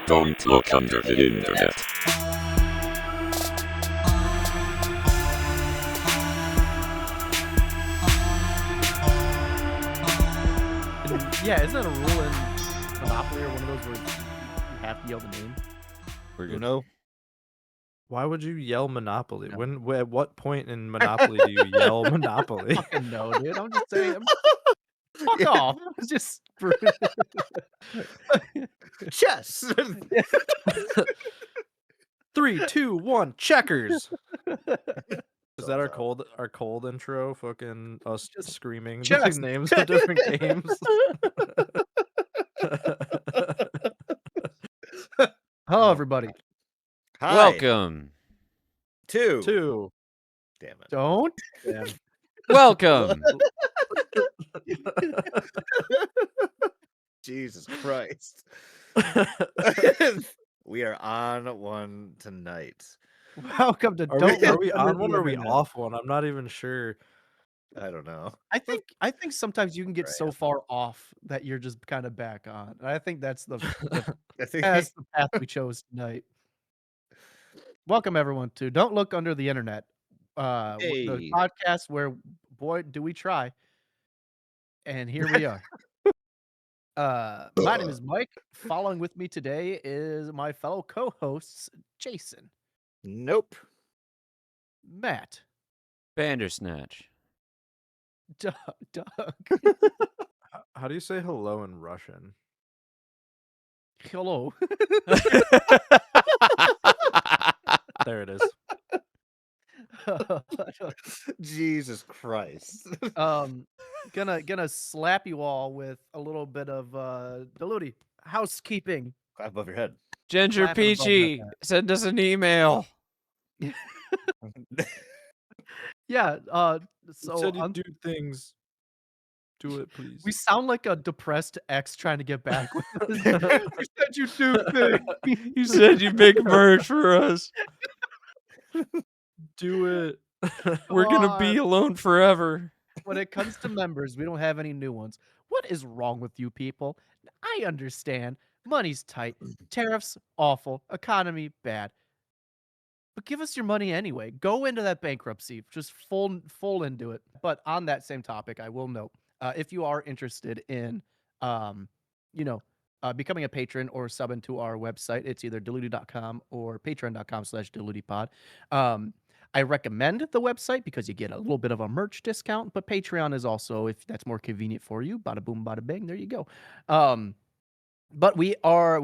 Don't look under the internet. Yeah, isn't that a rule in Monopoly or one of those where you have to yell the name? We're You good. know, Why would you yell Monopoly? No. At what point in Monopoly do you yell Monopoly? Fucking no, dude. I'm just saying. Fuck off. It's just chess. 3, 2, 1, checkers. Is that our Sounds cold intro? Fucking us Just screaming the chess. names of different games. Hello, everybody. Hi. Welcome. Two. 2. Damn it. Don't. Damn. Welcome. Jesus Christ. We are on one tonight. Welcome to Are Don't we, Look we Under on the one or are we Internet. off one? I'm not even sure. I don't know. I think sometimes you can get Right. so far off that you're just kind of back on. And I think that's the I think that's the path we chose tonight. Welcome everyone to Don't Look Under the Internet, the Hey. podcast where, boy, do we try. And here we are. My name is Mike. Following with me today is my fellow co-hosts, Jason, Nope. Matt, Bandersnatch. Doug. How do you say hello in Russian? Hello. There it is. Jesus Christ. Gonna slap you all with a little bit of DLUTI housekeeping. Clap above your head. Ginger Clapping above Peachy, that. send us an email. Yeah. You So said you do things. Do it, please. we sound like a depressed ex trying to get back with us. You said you do things. You said you make merch for us. do it. We're gonna be alone forever. When it comes to members, we don't have any new ones. What is wrong with you people? I understand. Money's tight. Tariffs, awful. Economy, bad. But give us your money anyway. Go into that bankruptcy. Just full into it. But on that same topic, I will note, if you are interested in, becoming a patron or subbing to our website, it's either DLUTI.com or patreon.com/DLUTIPod. I recommend the website because you get a little bit of a merch discount, but Patreon is also, if that's more convenient for you, bada boom, bada bang, there you go. But we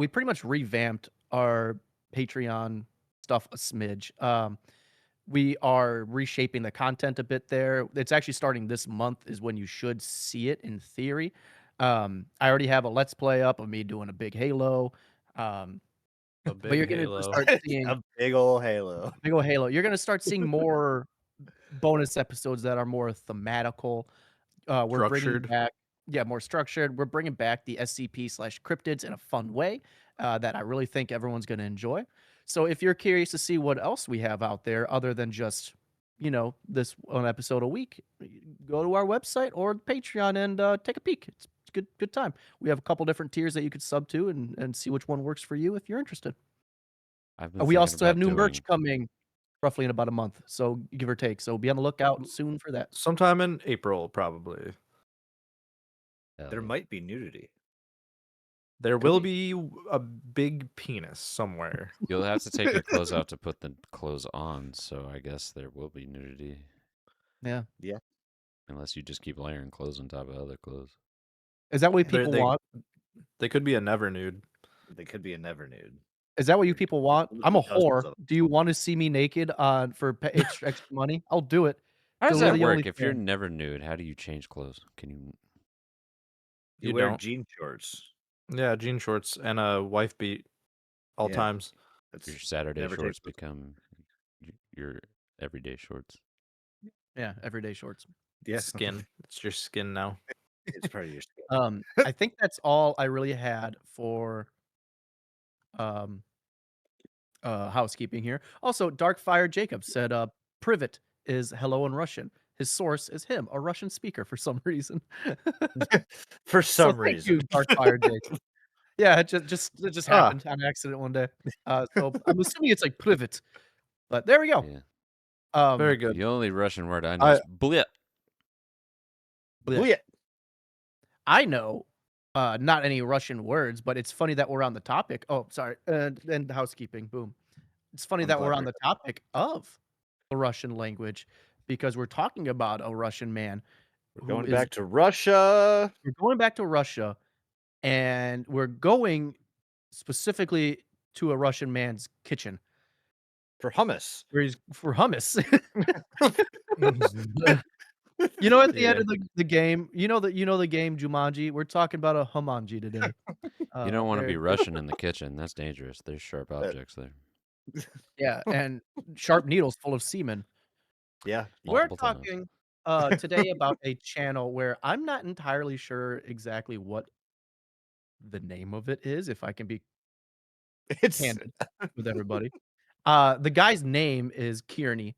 pretty much revamped our Patreon stuff a smidge. We are reshaping the content a bit there. It's actually starting this month is when you should see it in theory. I already have a Let's Play up of me doing a big Halo. But you're going to start seeing A big old Halo. big old Halo. You're going to start seeing more bonus episodes that are more thematical. We're bringing Structured. back, more structured. We're bringing back the SCP/cryptids in a fun way that I really think everyone's going to enjoy. So if you're curious to see what else we have out there other than just, this one episode a week, go to our website or Patreon and take a peek. It's good time. We have a couple different tiers that you could sub to and see which one works for you if you're interested. We also have new merch coming roughly in about a month, so give or take. So be on the lookout soon for that. Sometime in April, probably. There might be nudity. There will be a big penis somewhere. You'll have to take your clothes out to put the clothes on, so I guess there will be nudity. Yeah. Unless you just keep layering clothes on top of other clothes. Is that what people want? They could be a never nude. They could be a never nude. Is that what you people want? I'm a Dozens whore. of them. Do you want to see me naked for extra money? I'll do it. How does Delete that the work? only If you're fan. never nude, how do you change clothes? Can you? You You wear don't. jean shorts. Yeah, jean shorts and a wife beat all Yeah. times. That's Your Saturday never shorts takes- become your everyday shorts. Yeah, everyday shorts. yeah. Skin. It's your skin now. It's part of your skin. I think that's all I really had for um, housekeeping here. Also, Darkfire Jacob said, "Privet is hello in Russian. His source is him, a Russian speaker for some reason." For So some thank reason. you, Darkfire Jacob. Yeah, it just Ah. happened on accident one day. So I'm assuming it's like privet, but there we go. Yeah. Very good. The only Russian word I know is blit. bleh. Yeah. I know not any Russian words, but it's funny that we're on the topic. Oh, sorry. And housekeeping. Boom. It's funny I'm that we're glad on we're- the topic of the Russian language because we're talking about a Russian man. We're who going is- back to Russia. We're going back to Russia, and we're going specifically to a Russian man's kitchen For hummus. where he's for hummus. You know, at the end Yeah. of the game, you know the game Jumanji. We're talking about a Homunji today. You don't want to be there- Russian in the kitchen. That's dangerous. There's sharp objects there. Yeah, and sharp needles full of semen. Yeah. We're Multiple times. talking today about a channel where I'm not entirely sure exactly what the name of it is, if I can be It's candid with everybody. The guy's name is Kearney,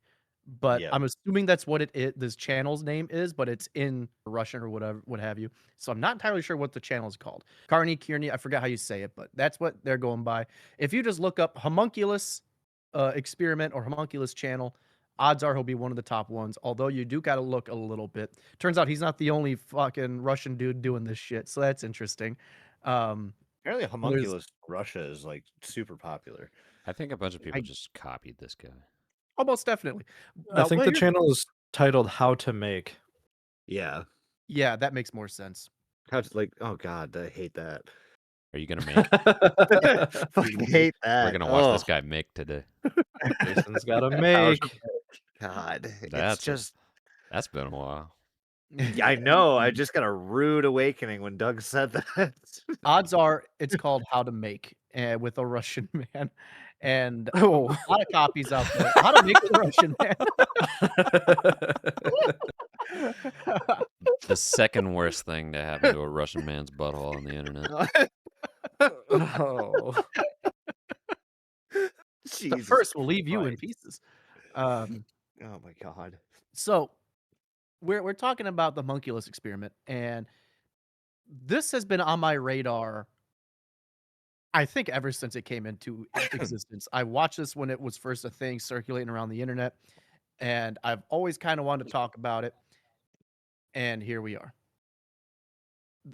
but Yeah. I'm assuming that's what it is. This channel's name is, but it's in Russian or whatever, what have you. So I'm not entirely sure what the channel is called. Kearney, I forget how you say it, but that's what they're going by. If you just look up Homunculus Experiment or Homunculus channel, odds are he'll be one of the top ones. Although you do got to look a little bit. Turns out he's not the only fucking Russian dude doing this shit, so that's interesting. Apparently Homunculus Russia is like super popular. I think a bunch of people I- just copied this guy. Almost definitely. I think well, the here's- channel is titled "How to Make." Yeah. Yeah, that makes more sense. How to, like, oh god, I hate that. Are you gonna make? Fucking hate that. We're gonna watch this Ugh, guy make today. Jason's got to make. God. That's It's just That's been a while. yeah, I know. I just got a rude awakening when Doug said that. Odds are it's called How to Make with a Russian man. And a Oh. lot of copies out there. How to Make with a Russian man. The second worst thing to happen to a Russian man's butthole on the internet. Oh. The Jesus first will leave you in Christ. pieces. Oh my god. So we're talking about the Homunculus Experiment, and this has been on my radar, I think, ever since it came into existence. I watched this when it was first a thing circulating around the internet, and I've always kind of wanted to talk about it. And here we are.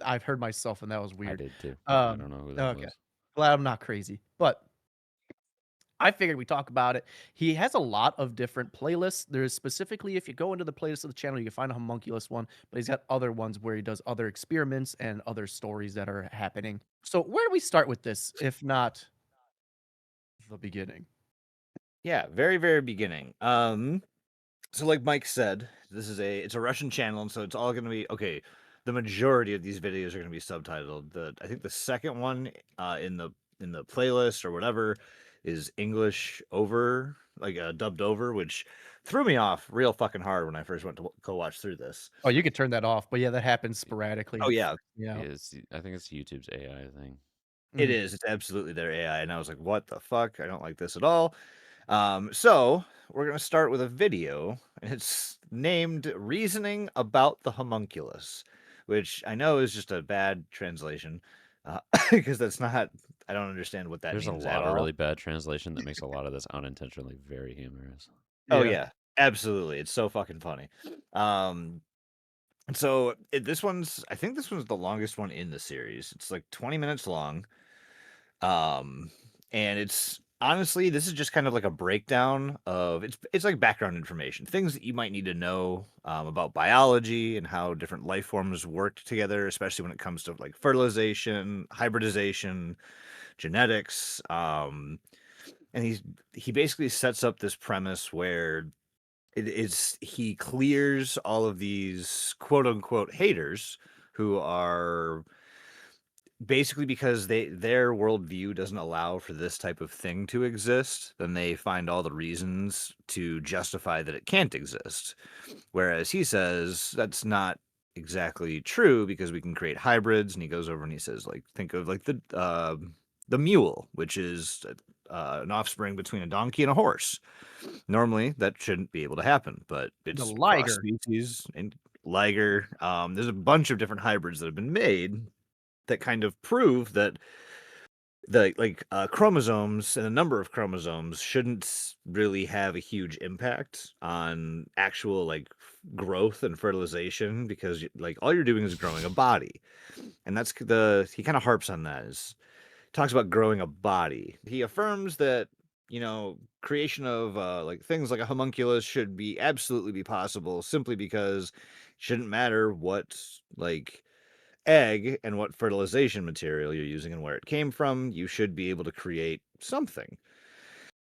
I've heard myself, and that was I weird. did too. I Um, don't know who that okay. was. Glad I'm not crazy, but I figured we talk about it. He has a lot of different playlists. There's specifically, if you go into the playlist of the channel, you can find a homunculus one, but he's got other ones where he does other experiments and other stories that are happening. So where do we start with this, if not the beginning? Yeah, very, very beginning. So like Mike said, it's a Russian channel, and so it's all gonna be okay. The majority of these videos are gonna be subtitled. I think the second one in the playlist or whatever is English over, like dubbed over, which threw me off real fucking hard when I first went to go watch through this. Oh, you could turn that off, but yeah, that happens sporadically. Oh yeah, Yeah. I think it's YouTube's AI thing. it Mhm. is. It's absolutely their AI, and I was like, "What the fuck? I don't like this at all." So we're gonna start with a video, and it's named "Reasoning About the Homunculus," which I know is just a bad translation, because that's not. I don't understand what that There's a means lot at of all. really bad translation that makes a lot of this unintentionally very humorous. Oh yeah, absolutely. It's so fucking funny. So I think this one's the longest one in the series. It's like 20 minutes long. And it's honestly, this is just kind of like a breakdown of it's like background information, things that you might need to know about biology and how different life forms work together, especially when it comes to like fertilization, hybridization, genetics. And he basically sets up this premise where he clears all of these quote unquote haters who are basically, because their worldview doesn't allow for this type of thing to exist, then they find all the reasons to justify that it can't exist. Whereas he says that's not exactly true because we can create hybrids, and he goes over and he says, like, think of like the the mule, which is an offspring between a donkey and a horse. Normally, that shouldn't be able to happen, but it's cross liger. species and liger. There's a bunch of different hybrids that have been made that kind of prove that the chromosomes and the number of chromosomes shouldn't really have a huge impact on actual like growth and fertilization, because like all you're doing is growing a body, and that's he kind of harps on that. Talks about growing a body. He affirms that creation of like things like a homunculus should be absolutely be possible, simply because it shouldn't matter what like egg and what fertilization material you're using and where it came from. You should be able to create something.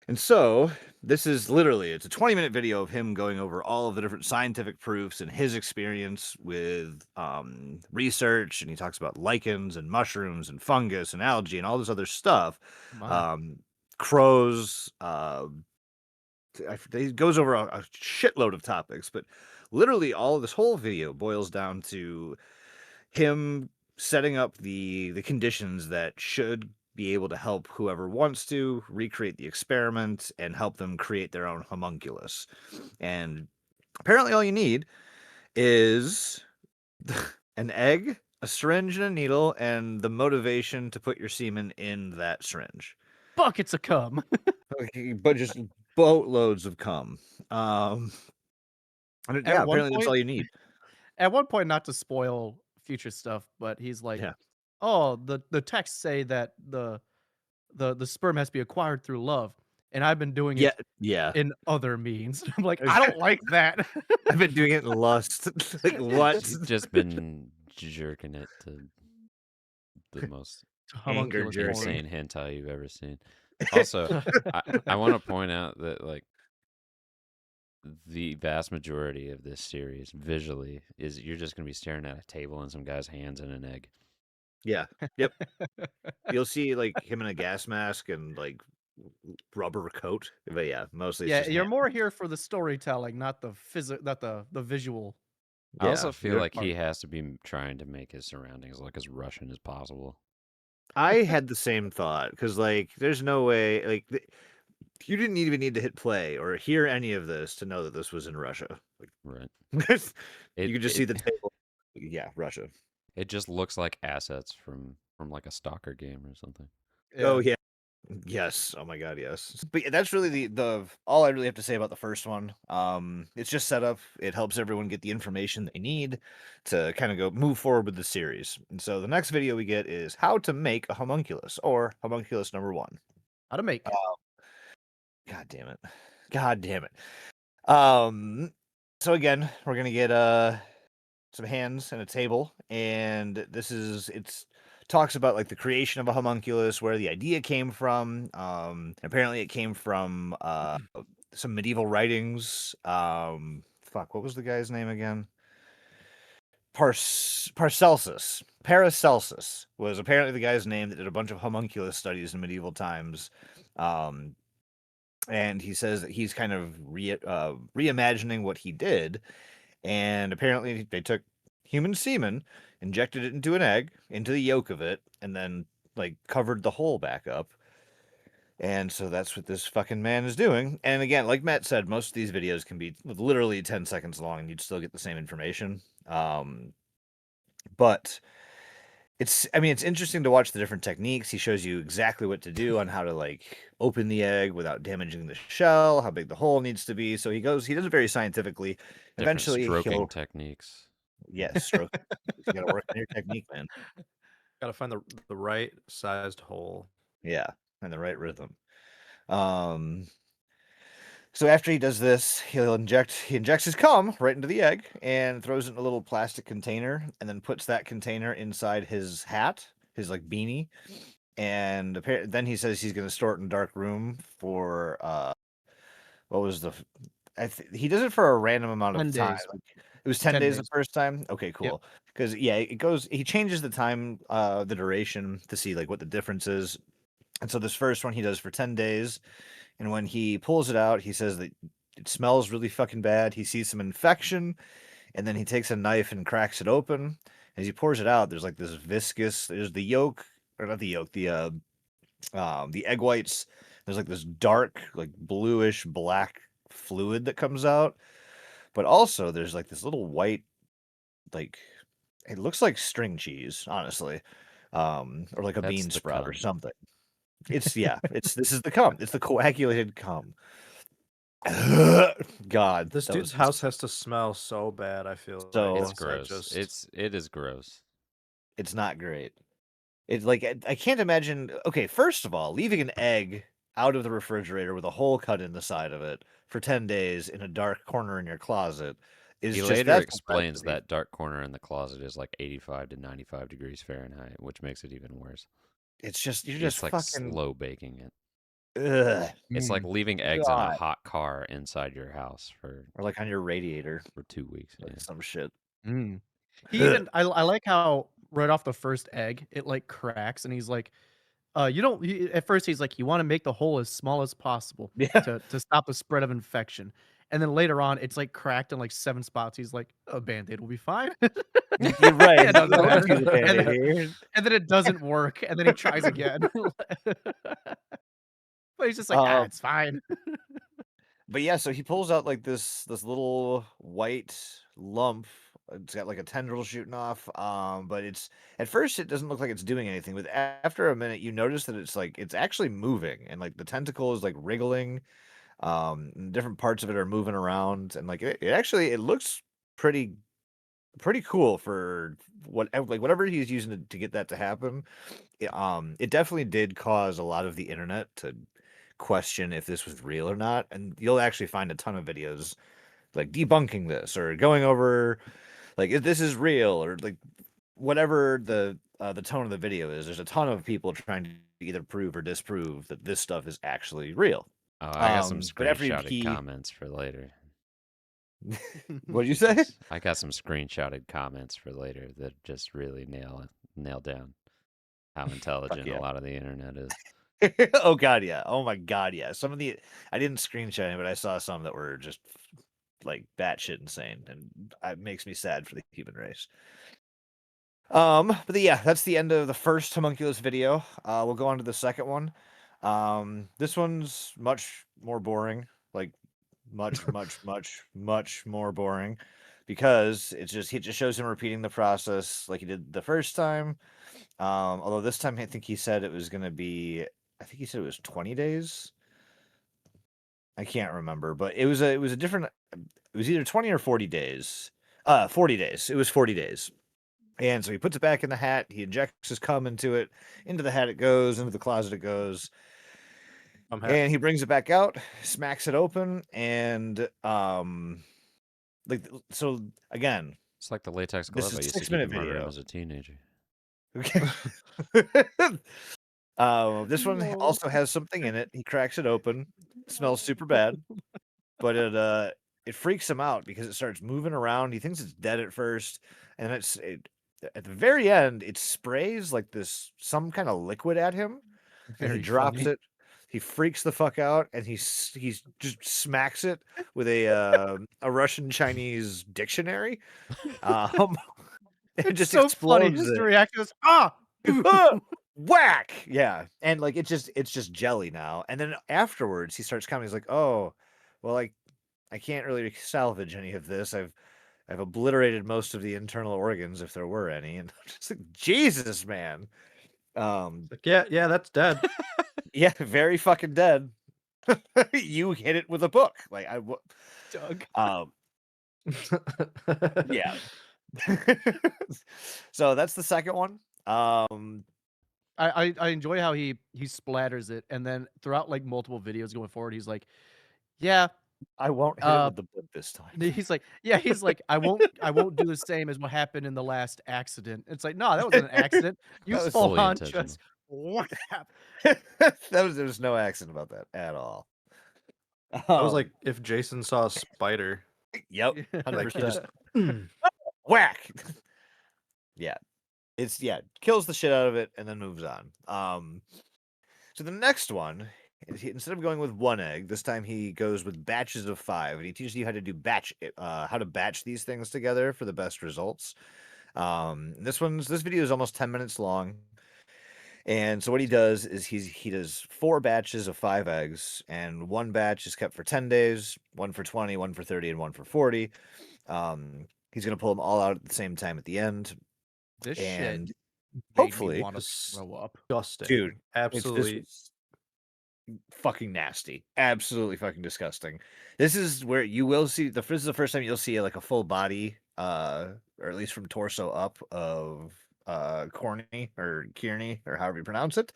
And so this is literally, it's a 20-minute video of him going over all of the different scientific proofs and his experience with research. And he talks about lichens and mushrooms and fungus and algae and all this other stuff. Crows. He goes over a shitload of topics, but literally all of this whole video boils down to him setting up the conditions that should be able to help whoever wants to recreate the experiment and help them create their own homunculus. And apparently all you need is an egg, a syringe and a needle, and the motivation to put your semen in that syringe. Buckets of cum. But just boatloads of cum. And apparently that's all you need. At one point, not to spoil future stuff, but he's like, "Oh, the texts say that the sperm has to be acquired through love, and I've been doing it in other means." I'm like, I don't like that. I've been doing it in lust. Like what? You've just been jerking it to the most insane hentai you've ever seen. Also, I want to point out that like the vast majority of this series visually is you're just going to be staring at a table and some guy's hands in an egg. Yeah. Yep. You'll see like him in a gas mask and like rubber coat. But yeah, mostly. Yeah, you're more here for the storytelling, not the visual. I also feel like he has to be trying to make his surroundings look as Russian as possible. I had the same thought, because like there's no way like you didn't even need to hit play or hear any of this to know that this was in Russia. Like, right. You could just see the table. Yeah, Russia. It just looks like assets from like a stalker game or something. Yeah. Oh yeah. Yes. Oh my god, yes. But yeah, that's really the all I really have to say about the first one. It's just set up. It helps everyone get the information they need to kind of move forward with the series. And so the next video we get is how to make a homunculus, or homunculus number 1. How to make. God damn it. God damn it. So again, we're gonna get some hands and a table, and it's talks about like the creation of a homunculus, where the idea came from. Apparently it came from some medieval writings. What was the guy's name again? Paracelsus. Paracelsus was apparently the guy's name that did a bunch of homunculus studies in medieval times. And he says that he's kind of reimagining what he did. And apparently they took human semen, injected it into an egg, into the yolk of it, and then like covered the hole back up. And so that's what this fucking man is doing. And again, like Matt said, most of these videos can be literally 10 seconds long and you'd still get the same information. But it's interesting to watch the different techniques. He shows you exactly what to do on how to like open the egg without damaging the shell, how big the hole needs to be. So he does it very scientifically. Eventually stroking techniques. Yes, stroke. You gotta work on your technique, man. Gotta find the right sized hole. Yeah, and the right rhythm. So after he does this, he injects his cum right into the egg and throws it in a little plastic container, and then puts that container inside his hat, his like beanie. And then he says he's going to store it in a dark room for he does it for a random amount of 10 time. days. It was 10 days the first time. Okay, cool. Because he changes the time, the duration to see like what the difference is. And so this first one he does for 10 days. And when he pulls it out, he says that it smells really fucking bad. He sees some infection, and then he takes a knife and cracks it open. As he pours it out, there's like this viscous, there's the yolk, or not the yolk, the The egg whites, there's like this dark, like bluish black fluid that comes out, but also there's like this little white, like it looks like string cheese, honestly, or like a That's bean the sprout or cum. something. This is the cum. It's the coagulated cum. God, This that dude's was house has to smell so bad. I feel So- like It's once I gross. just It is gross. it's not great. It's like I can't imagine. Okay, first of all, leaving an egg out of the refrigerator with a hole cut in the side of it for 10 days in a dark corner in your closet is He just later that's explains blasphemy. that dark corner in the closet is like 85 to 95 degrees Fahrenheit, which makes it even worse. It's just you're It's just like fucking slow baking it. ugh, It's like leaving eggs in a God. hot car inside your house for or like on your radiator, 2 weeks. like Yeah. some shit. Mm. He even I like how right off the first egg it like cracks and he's like, you don't. At first he's like, you want to make the hole as small as possible Yeah. to stop the spread of infection, and then later on it's like cracked in like 7 spots. He's like, a band-aid will be fine. You're right. And, Don't then, do the and, Band-Aid then, here. and then it doesn't work, and then he tries again. But he's just like, Um, it's fine. But yeah, so he pulls out like this little white lump. It's got like a tendril shooting off. But it's at first it doesn't look like it's doing anything. But after a minute, you notice that it's like it's actually moving, and like the tentacle is like wriggling. And different parts of it are moving around, and like it actually it looks pretty cool for whatever he's using to get that to happen. It definitely did cause a lot of the internet to question if this was real or not, and you'll actually find a ton of videos like debunking this or going over like if this is real or like whatever the tone of the video is. There's a ton of people trying to either prove or disprove that this stuff is actually real. Oh, I got some But after screenshotted comments for later. what did you say? I got some screenshotted comments for later that just really nail down how intelligent yeah. a lot of the internet is. Oh god, yeah. Oh my god, yeah. Some of the I didn't screenshot any, but I saw some that were just like batshit insane, and it makes me sad for the human race. But yeah, that's the end of the first homunculus video. We'll go on to the second one. This one's much more boring, like much more boring, because it just shows him repeating the process like he did the first time. Although this time I think he said it was gonna be, I think he said it was 20 days. I can't remember, but it was a different. It was either 20 or 40 days. 40 days. It was 40 days. And so he puts it back in the hat. He injects his cum into it. Into the hat it goes. Into the closet it goes. And he brings it back out, smacks it open, and like so again. It's like the latex This glove is I used to keep 6-minute in my room video. as a teenager. Okay. This one also has something in it. He cracks it open. It smells super bad, but it freaks him out because it starts moving around. He thinks it's dead at first, and at the very end it sprays like some kind of liquid at him, and he drops it. He freaks the fuck out, and he's just smacks it with a Russian Chinese dictionary. It just so explodes. funny. His it. reaction is Whack, yeah, and like it's just jelly now. And then afterwards he starts coming. He's like, oh, well, I can't really salvage any of this. I've obliterated most of the internal organs if there were any. And I'm just like, Jesus, man. like, yeah, that's dead. Yeah, very fucking dead. You hit it with a book, like Doug. Yeah. So that's the second one. I enjoy how he splatters it, and then throughout like multiple videos going forward, he's like, yeah. I won't hit it with the book this time. He's like, yeah, he's like, I won't do the same as what happened in the last accident. It's like, no, that wasn't an accident. You That was full fully on intentional. just what happened? There was no accident about that at all. I was like, if Jason saw a spider, yep, like he 100%. just Whack. Yeah, kills the shit out of it and then moves on. So the next one, instead of going with one egg, this time he goes with batches of 5, and he teaches you how to do how to batch these things together for the best results. This video is almost 10 minutes long, And so what he does is he does 4 batches of 5 eggs, and one batch is kept for 10 days, one for 20, one for 30, and one for 40. He's gonna pull them all out at the same time at the end, This and shit made me hopefully, want to throw up. Disgusting. dude, this Absolutely. was fucking nasty, absolutely fucking disgusting. This is where you will see this is the first time you'll see like a full body, or at least from torso up of Corny or Kearney or however you pronounce it.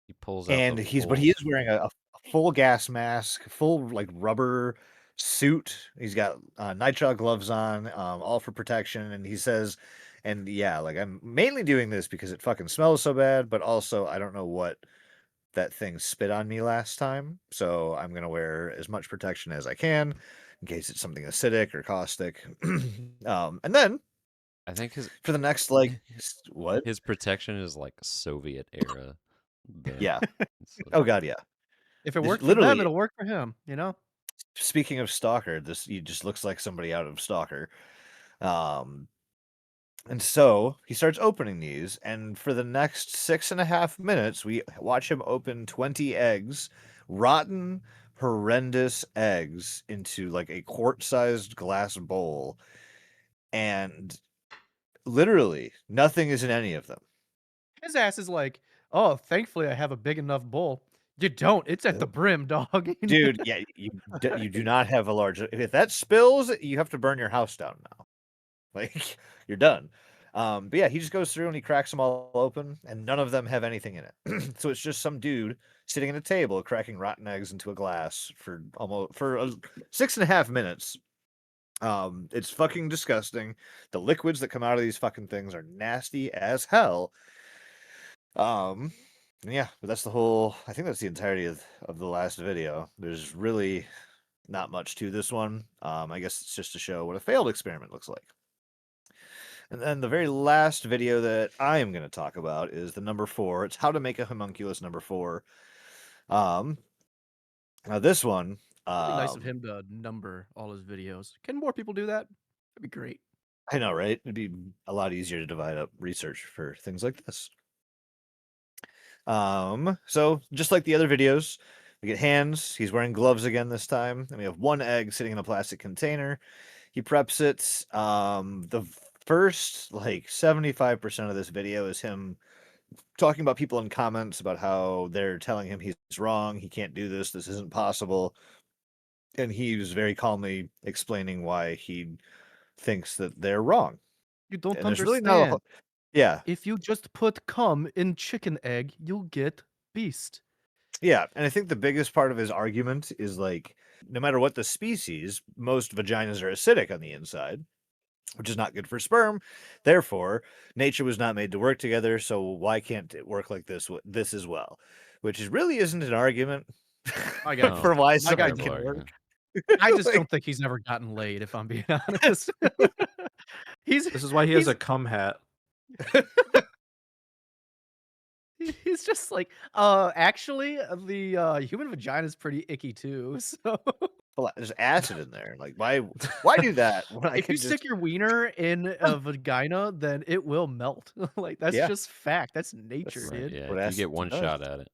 He pulls out And the he full. is wearing a full gas mask, full like rubber suit. He's got nitrile gloves on, all for protection. And he says, and yeah, like I'm mainly doing this because it fucking smells so bad, but also I don't know what that thing spit on me last time, so I'm gonna wear as much protection as I can in case it's something acidic or caustic. And then I think for the next like what? his protection is like Soviet era. Yeah. It's like- Oh god, yeah. If it This- worked for them, literally- it'll work for him. You know. Speaking of Stalker, this he just looks like somebody out of Stalker. And so he starts opening these, and for the next 6.5 minutes, we watch him open 20 eggs, rotten, horrendous eggs, into like a quart-sized glass bowl, and literally nothing is in any of them. His ass is like, oh, thankfully I have a big enough bowl. You don't. It's at the brim, dog. Dude, yeah, you do not have a large. If that spills, you have to burn your house down now. Like you're done. But yeah, he just goes through and he cracks them all open, and none of them have anything in it. So it's just some dude sitting at a table cracking rotten eggs into a glass for 6.5 minutes. It's fucking disgusting. The liquids that come out of these fucking things are nasty as hell. Yeah, but that's the whole. I think that's the entirety of the last video. There's really not much to this one. I guess it's just to show what a failed experiment looks like. And then the very last video that I am going to talk about is the number 4. It's how to make a homunculus number 4. Now this one, It'd be nice of him to number all his videos. Can more people do that? That'd be great. I know, right? It'd be a lot easier to divide up research for things like this. So just like the other videos, we get hands. He's wearing gloves again this time, and we have one egg sitting in a plastic container. He preps it. The first like 75% of this video is him talking about people in comments about how they're telling him he's wrong, he can't do this, this isn't possible, and he was very calmly explaining why he thinks that they're wrong. You don't And there's understand. really no, yeah, If you just put cum in chicken egg, you'll get beast. yeah, and I think the biggest part of his argument is like, no matter what the species, most vaginas are acidic on the inside, which is not good for sperm. Therefore, nature was not made to work together, so why can't it work like this as well? Which really isn't an argument My guy- for why my guy something can Terrible work. argument. I just Like, don't think he's ever gotten laid, if I'm being honest. This is why he has he's- a cum hat. He's just like, actually, the human vagina is pretty icky too. So there's acid in there. Like, why do that when I if can you just stick your wiener in a vagina, then it will melt. Like that's Yeah. just fact. That's nature, Right, dude. yeah, what you acid get one does. shot at it.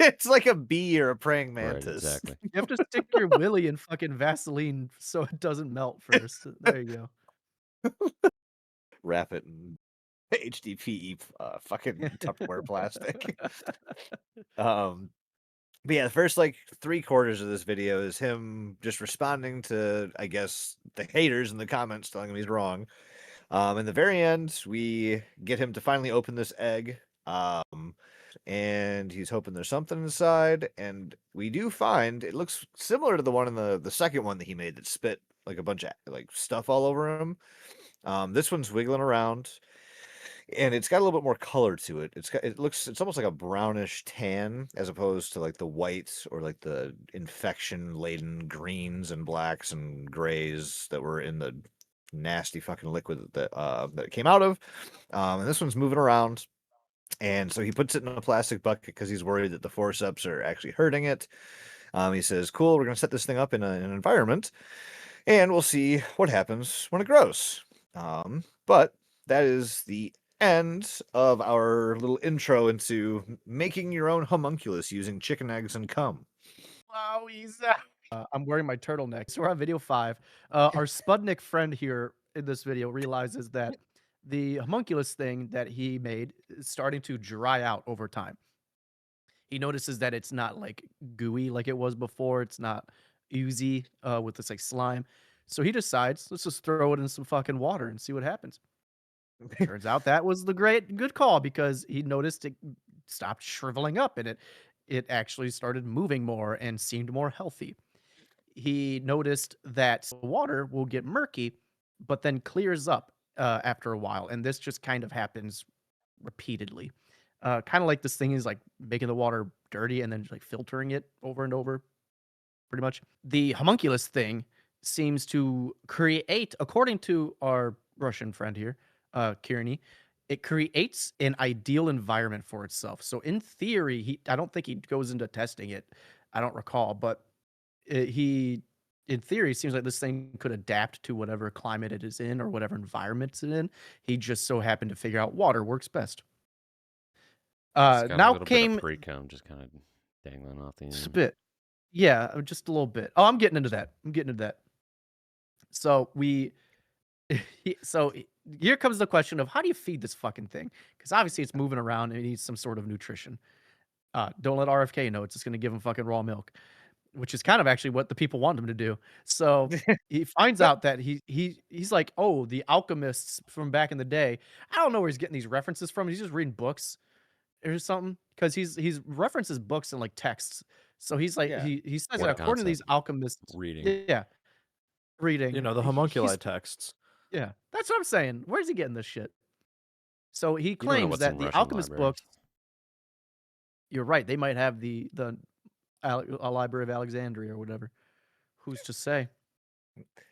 It's like a bee or a praying Right, mantis. exactly. You have to stick your willy in fucking Vaseline so it doesn't melt first. There you go. Wrap it in HDPE fucking Tupperware plastic. But yeah, the first like 3/4 of this video is him just responding to, I guess, the haters in the comments telling him he's wrong. In the very end, we get him to finally open this egg. And he's hoping there's something inside, and we do find it looks similar to the one in the second one that he made that spit like a bunch of like stuff all over him. This one's wiggling around, and it's got a little bit more color to it. It's almost like a brownish tan as opposed to like the whites or like the infection laden greens and blacks and grays that were in the nasty fucking liquid that it came out of. And this one's moving around. And so he puts it in a plastic bucket because he's worried that the forceps are actually hurting it. He says, cool, we're going to set this thing up in an environment, and we'll see what happens when it grows. But that is the end of our little intro into making your own homunculus using chicken eggs and cum. Wow, I'm wearing my turtleneck. So we're on video 5. Our Spudnik friend here in this video realizes that the homunculus thing that he made is starting to dry out over time. He notices that it's not like gooey like it was before. It's not oozy with this like slime. So he decides, let's just throw it in some fucking water and see what happens. Turns out that was the good call because he noticed it stopped shriveling up and it actually started moving more and seemed more healthy. He noticed that water will get murky, but then clears up after a while, and this just kind of happens repeatedly. Kind of like this thing is like making the water dirty and then like filtering it over and over, pretty much. The homunculus thing seems to create, according to our Russian friend here, Kearney, it creates an ideal environment for itself. So in theory, I don't think he goes into testing it. I don't recall, but in theory, seems like this thing could adapt to whatever climate it is in or whatever environment it's in. He just so happened to figure out water works best. It's got a Now little bit came of pre-cum just kind of dangling off the end. spit. Yeah, just a little bit. Oh, I'm getting into that. So here comes the question of how do you feed this fucking thing? Because obviously it's moving around and it needs some sort of nutrition. Don't let RFK know it's just going to give him fucking raw milk, which is kind of actually what the people want him to do. So he finds out that he's like, oh, the alchemists from back in the day. I don't know where he's getting these references from. He's just reading books or something because he's references books and like texts. So he's like he says What that a according to these concept. alchemists, Reading. yeah, reading. You know, the homunculi texts. Yeah, that's what I'm saying. Where's he getting this shit? So he You don't know claims what's that in the Russian alchemist libraries. books. You're right. They might have a Library of Alexandria or whatever. Who's to say?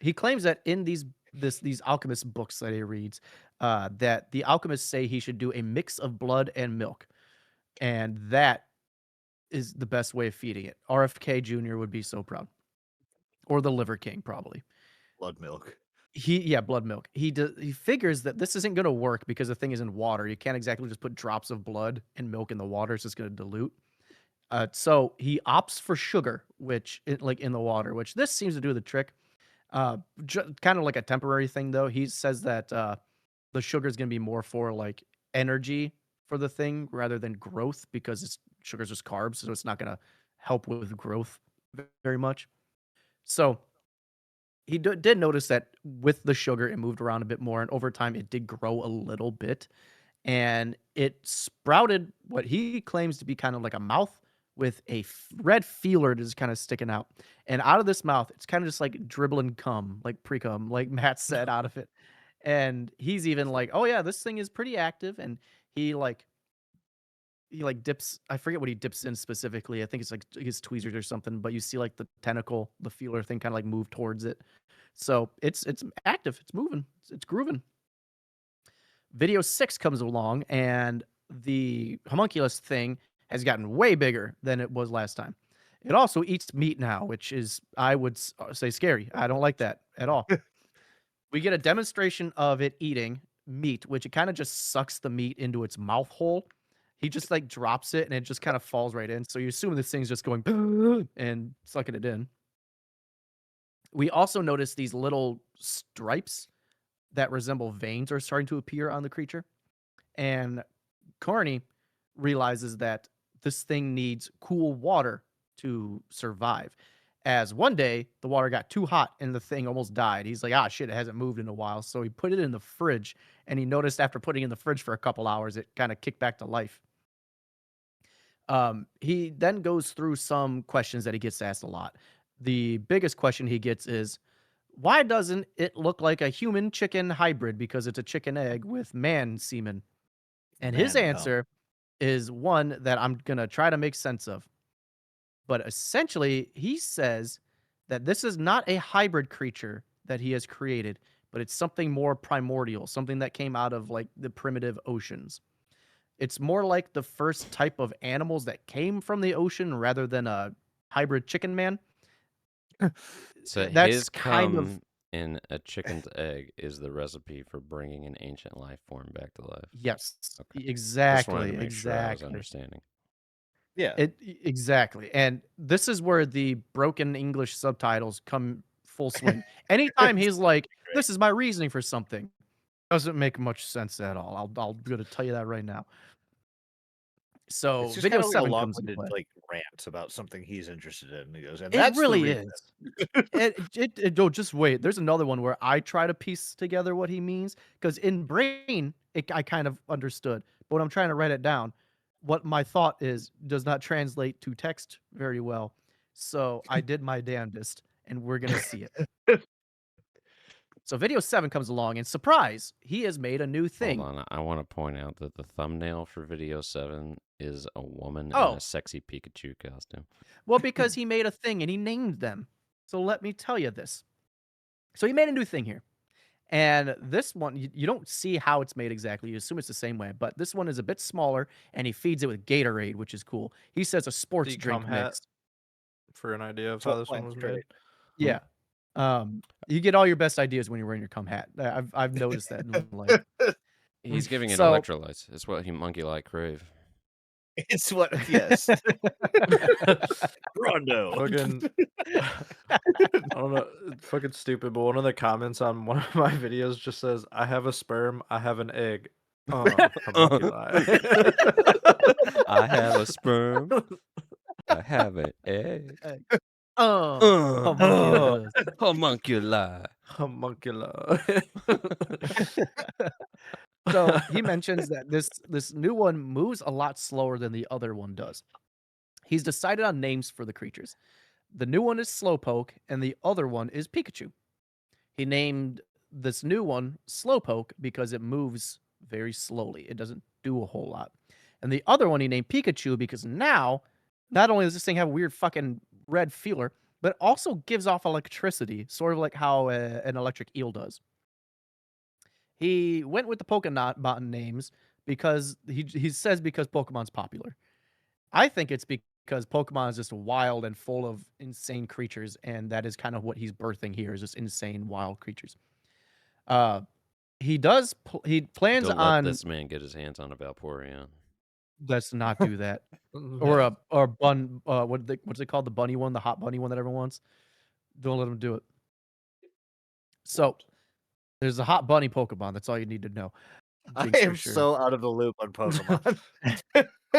He claims that in these alchemist books that he reads, that the alchemists say he should do a mix of blood and milk, and that is the best way of feeding it. RFK Jr. would be so proud, or the Liver King probably. Blood milk. Blood milk. He figures that this isn't going to work because the thing is in water. You can't exactly just put drops of blood and milk in the water. It's just going to dilute. So he opts for sugar, like in the water, which this seems to do the trick. Kind of like a temporary thing, though. He says that the sugar is going to be more for like energy for the thing rather than growth because sugar's just carbs, so it's not going to help with growth very much. So he did notice that with the sugar, it moved around a bit more, and over time, it did grow a little bit, and it sprouted what he claims to be kind of like a mouth with a red feeler just kind of sticking out. And out of this mouth, it's kind of just like dribbling cum, like pre-cum, like Matt said, out of it. And he's even like, oh yeah, this thing is pretty active. And he dips, I forget what he dips in specifically. I think it's like his tweezers or something, but you see like the tentacle, the feeler thing kind of like move towards it. So it's active, it's moving, it's grooving. Video 6 comes along and the homunculus thing has gotten way bigger than it was last time. It also eats meat now, which is, I would say, scary. I don't like that at all. We get a demonstration of it eating meat, which it kind of just sucks the meat into its mouth hole. He just like drops it and it just kind of falls right in. So you assume this thing's just going and sucking it in. We also notice these little stripes that resemble veins are starting to appear on the creature. And Carney realizes that this thing needs cool water to survive. As one day, the water got too hot and the thing almost died. He's like, shit, it hasn't moved in a while. So he put it in the fridge, and he noticed after putting it in the fridge for a couple hours, it kind of kicked back to life. He then goes through some questions that he gets asked a lot. The biggest question he gets is, why doesn't it look like a human chicken hybrid because it's a chicken egg with man semen? And his answer is one that I'm going to try to make sense of. But essentially, he says that this is not a hybrid creature that he has created, but it's something more primordial, something that came out of like the primitive oceans. It's more like the first type of animals that came from the ocean rather than a hybrid chicken man. So That's his kind cum of And a chicken's egg is the recipe for bringing an ancient life form back to life. Yes, Okay. Just wanted exactly, to make sure I was exactly. understanding. Yeah. Exactly. And this is where the broken English subtitles come full swing. Anytime he's like, "This is my reasoning for something," doesn't make much sense at all. I'll gonna tell you that right now. So It's just video kind of like a 7 comes into long-winded play. like rant about something he's interested in. And he goes, and It that's the really reason. is. Oh, just wait. There's another one where I try to piece together what he means because in brain, I kind of understood, but when I'm trying to write it down, what my thought is does not translate to text very well. So I did my damnedest, and we're gonna see it. So video 7 comes along, and surprise, he has made a new thing. Hold on, I want to point out that the thumbnail for video 7 is a woman in Oh. a sexy Pikachu costume. Well, because he made a thing and he named them. So let me tell you this. So he made a new thing here. And this one, you don't see how it's made exactly. You assume it's the same way, but this one is a bit smaller, and he feeds it with Gatorade, which is cool. He says a sports drink Decom hat mix. for an idea of So how this one was made. Yeah. You get all your best ideas when you're wearing your cum hat. I've noticed that in life. He's giving it So- electrolytes. It's what monkey-like crave. It's what, yes. Rondo. Fucking, I don't know, it's fucking stupid, but one of the comments on one of my videos just says, "I have a sperm, I have an egg." Homunculi. I have a sperm. I have an egg. Homunculus. Homunculi. Homunculi. So he mentions that this new one moves a lot slower than the other one does. He's decided on names for the creatures. The new one is Slowpoke, and the other one is Pikachu. He named this new one Slowpoke because it moves very slowly. It doesn't do a whole lot. And the other one he named Pikachu because now, not only does this thing have a weird fucking red feeler, but it also gives off electricity, sort of like how an electric eel does. He went with the Pokemon names because he says because Pokemon's popular. I think it's because Pokemon is just wild and full of insane creatures, and that is kind of what he's birthing here is just insane wild creatures. He plans Don't on let this man get his hands on a Valporeon. let's not do that. or a bun what's it called? The bunny one, the hot bunny one that everyone wants. Don't let him do it. So there's a hot bunny Pokemon. That's all you need to know. I Jinx for am sure. so out of the loop on Pokemon.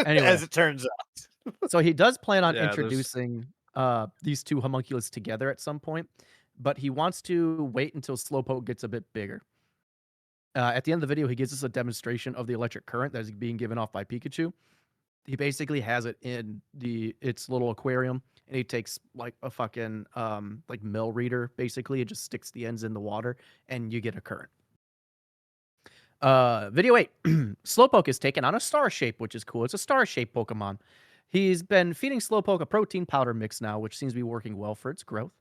Anyway. As it turns out. So he does plan on Yeah, there's- introducing these two homunculus together at some point, but he wants to wait until Slowpoke gets a bit bigger. At the end of the video, he gives us a demonstration of the electric current that is being given off by Pikachu. He basically has it in its little aquarium, and he takes like a fucking like mill reader. Basically, it just sticks the ends in the water, and you get a current. Video 8. Slowpoke is taken on a star shape, which is cool. It's a star shaped Pokemon. He's been feeding Slowpoke a protein powder mix now, which seems to be working well for its growth.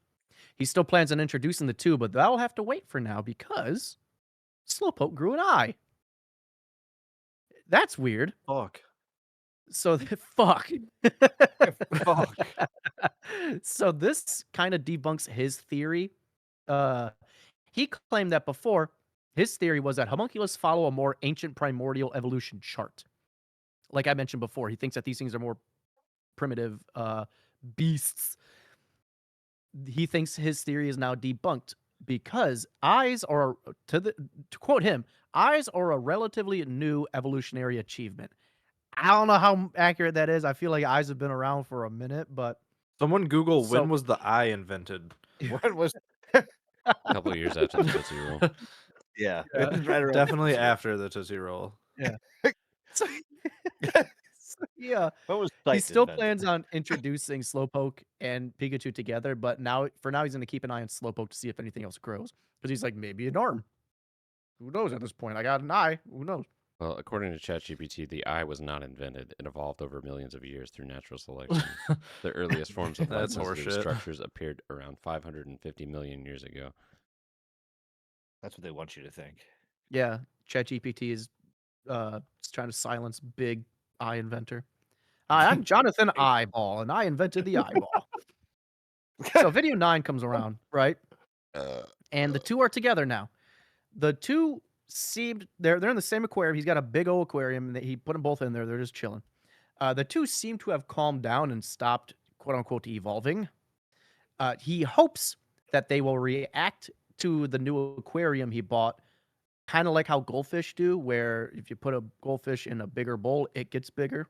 He still plans on introducing the two, but that'll have to wait for now because Slowpoke grew an eye. That's weird. Fuck. So fuck. Fuck. So this kind of debunks his theory. He claimed that before his theory was that homunculus follow a more ancient primordial evolution chart. Like I mentioned before, he thinks that these things are more primitive beasts. He thinks his theory is now debunked because eyes are, to quote him, eyes are a relatively new evolutionary achievement. I don't know how accurate that is. I feel like eyes have been around for a minute, but Someone Google So- when was the eye invented? When was A couple of years after the Tootsie Roll. yeah. Yeah. Right around Definitely the- after the Tootsie Roll. so, yeah, When was he Sight still invented? plans on introducing Slowpoke and Pikachu together, but for now he's going to keep an eye on Slowpoke to see if anything else grows because he's like maybe an arm. Who knows at this point? I got an eye. Who knows? Well, according to ChatGPT, the eye was not invented. It evolved over millions of years through natural selection. The earliest forms of That's light-sensitive horseshit. structures appeared around 550 million years ago. That's what they want you to think. Yeah, ChatGPT is trying to silence big eye inventor. Hi, I'm Jonathan Eyeball, and I invented the eyeball. So video 9 comes around, right? And the two are together now. The two seemed they're in the same aquarium. He's got a big old aquarium, and he put them both in there. They're just chilling. The two seem to have calmed down and stopped, quote unquote, evolving. He hopes that they will react to the new aquarium he bought, kind of like how goldfish do, where if you put a goldfish in a bigger bowl, it gets bigger.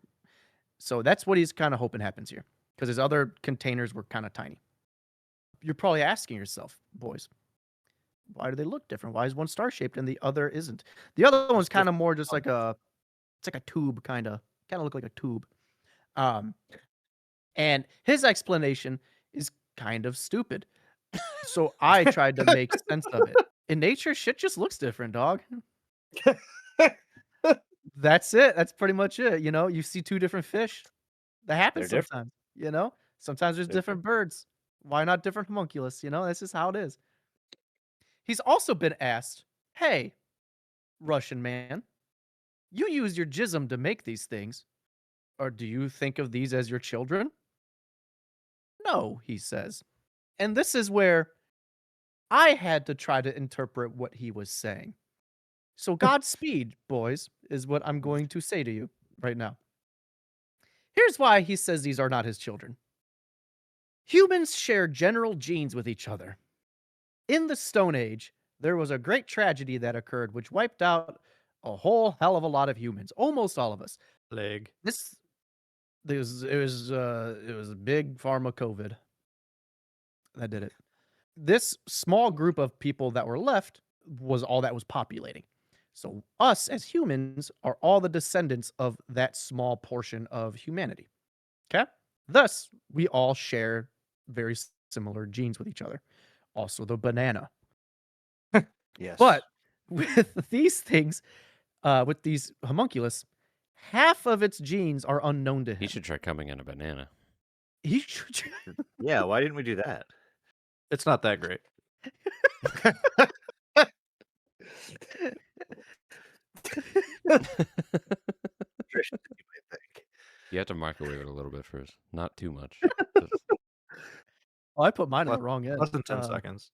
So that's what he's kind of hoping happens here, because his other containers were kind of tiny. You're probably asking yourself, boys, why do they look different? Why is one star-shaped and the other isn't? The other one's kind of more just like it's like a tube, kind of look like a tube. And his explanation is kind of stupid. So I tried to make sense of it. In nature, shit just looks different, dog. That's it. That's pretty much it. You know, you see two different fish. That happens They're sometimes. You know, sometimes there's different birds. Why not different homunculus? You know, this is how it is. He's also been asked, hey, Russian man, you use your jism to make these things. Or do you think of these as your children? No, he says. And this is where I had to try to interpret what he was saying. So Godspeed, boys, is what I'm going to say to you right now. Here's why he says these are not his children. Humans share general genes with each other. In the Stone Age, there was a great tragedy that occurred which wiped out a whole hell of a lot of humans, almost all of us. Leg. It was a big pharma COVID that did it. This small group of people that were left was all that was populating. So us as humans are all the descendants of that small portion of humanity. Okay? Thus, we all share very similar genes with each other. Also the banana. Yes. But with these things, with these homunculus, half of its genes are unknown to him. He should try coming in a banana. He should. Yeah, why didn't we do that? It's not that great. Nutrition, you might think. You have to microwave it a little bit first, not too much. Oh, I put mine on the wrong end. Less than 10 seconds.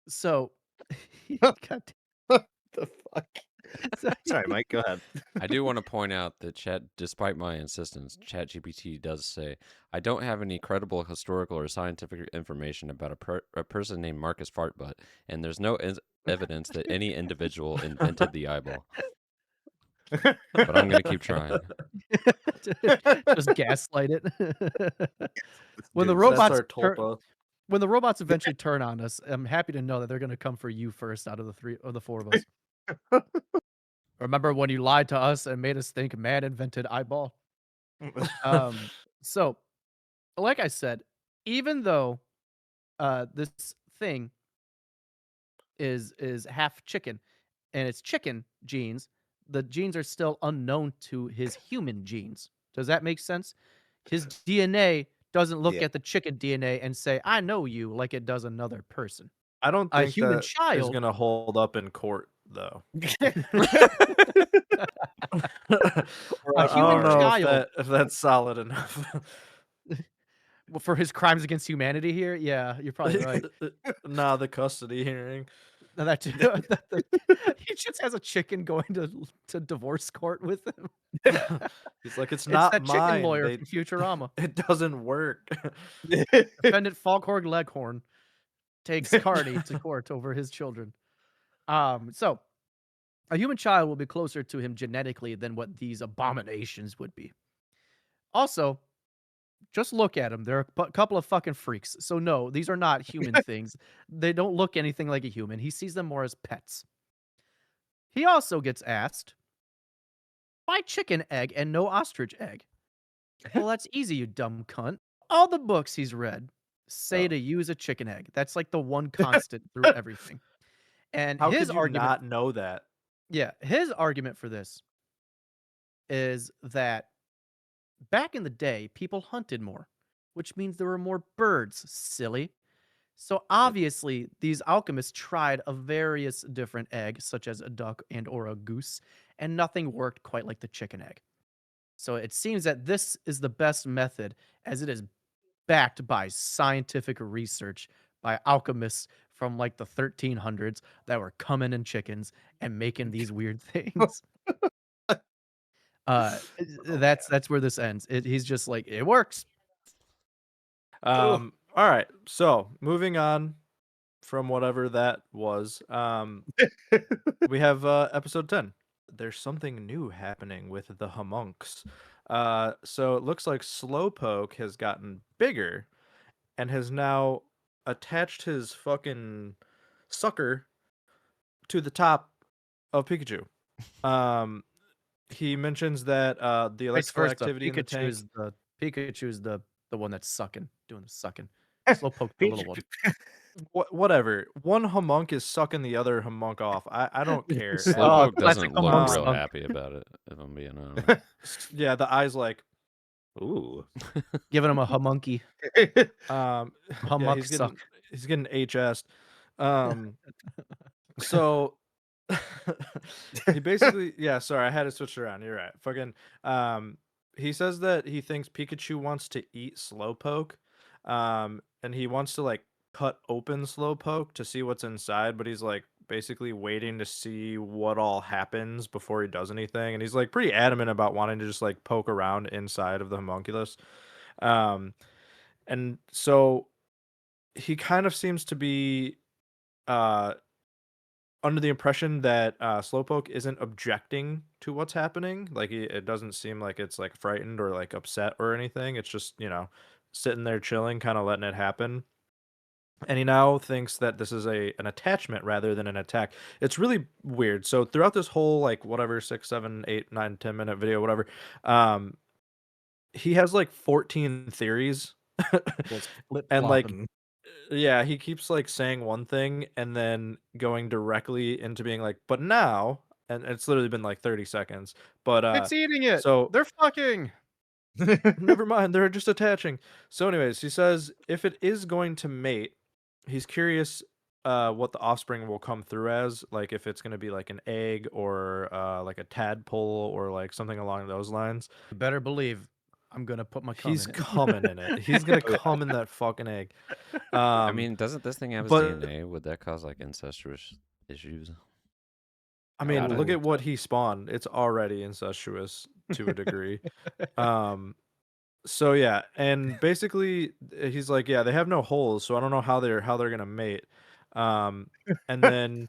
So, God, The fuck? Sorry, Mike, go ahead. I do want to point out that despite my insistence, ChatGPT does say, I don't have any credible historical or scientific information about a person named Marcus Fartbutt, and there's no evidence that any individual invented the eyeball. But I'm going to keep trying. just gaslight it. When Dude, the robots eventually turn on us, I'm happy to know that they're going to come for you first out of the four of us. Remember when you lied to us and made us think man invented eyeball? So, like I said, even though this thing is half chicken and it's chicken genes, the genes are still unknown to his human genes. Does that make sense? His DNA doesn't look at the chicken DNA and say, I know you, like it does another person. I don't A think human that is child going to hold up in court, though. A I human don't know child. if that's solid enough. Well, for his crimes against humanity here, yeah, you're probably right. Nah, the custody hearing. No, that too. He just has a chicken going to divorce court with him. He's like, it's It's not that chicken mine. lawyer from Futurama. It doesn't work. Defendant Foghorn Leghorn takes Carney to court over his children. So a human child will be closer to him genetically than what these abominations would be. Also, just look at them. They're a couple of fucking freaks. So no, these are not human things. They don't look anything like a human. He sees them more as pets. He also gets asked, why chicken egg and no ostrich egg? Well, that's easy, you dumb cunt. All the books he's read say to use a chicken egg. That's like the one constant through everything. And How his could you argument, not know that? yeah, his argument for this is that back in the day, people hunted more, which means there were more birds, silly. So obviously, these alchemists tried a various different eggs, such as a duck and or a goose, and nothing worked quite like the chicken egg. So it seems that this is the best method, as it is backed by scientific research by alchemists from like the 1300s that were coming in chickens and making these weird things. That's where this ends. He's just like, it works. All right. So moving on from whatever that was, we have episode 10. There's something new happening with the homuncs. So it looks like Slowpoke has gotten bigger and has now attached his fucking sucker to the top of Pikachu. He mentions that the Vice electrical versa. activity in the tank. Pikachu's the one that's sucking, doing the sucking. Slowpoke's the little one. Whatever. One homunk is sucking the other homunk off. I don't care. Slowpoke classic doesn't look homunk real skunk. happy about it, if I'm being honest. Yeah, the eyes like, Ooh. Giving him a homunky. yeah, Hummuck suck. he's getting HS'd. So he basically, yeah, sorry, I had to switch around. You're right. Fucking, he says that he thinks Pikachu wants to eat Slowpoke, and he wants to like cut open Slowpoke to see what's inside, but he's like basically waiting to see what all happens before he does anything, and he's like pretty adamant about wanting to just like poke around inside of the homunculus, and so he kind of seems to be under the impression that Slowpoke isn't objecting to what's happening. Like it doesn't seem like it's like frightened or like upset or anything. It's just, sitting there chilling, kind of letting it happen. And he now thinks that this is an attachment rather than an attack. It's really weird. So throughout this whole like whatever 6, 7, 8, 9, 10 minute video, whatever, he has like 14 theories. And like yeah, he keeps like saying one thing and then going directly into being like, but now, and it's literally been like 30 seconds. But It's eating it. so They're fucking. never mind, they're just attaching. So anyways, he says if it is going to mate, he's curious what the offspring will come through as, like if it's going to be like an egg or like a tadpole or like something along those lines. You better believe I'm gonna put my cum He's in it. coming in it. He's gonna come in that fucking egg. I mean, doesn't this thing have his but- DNA? Would that cause like incestuous issues? I mean, gotta look believe at what he spawned. It's already incestuous to a degree. So yeah, and basically he's like, yeah, they have no holes, so I don't know how they're gonna mate. And then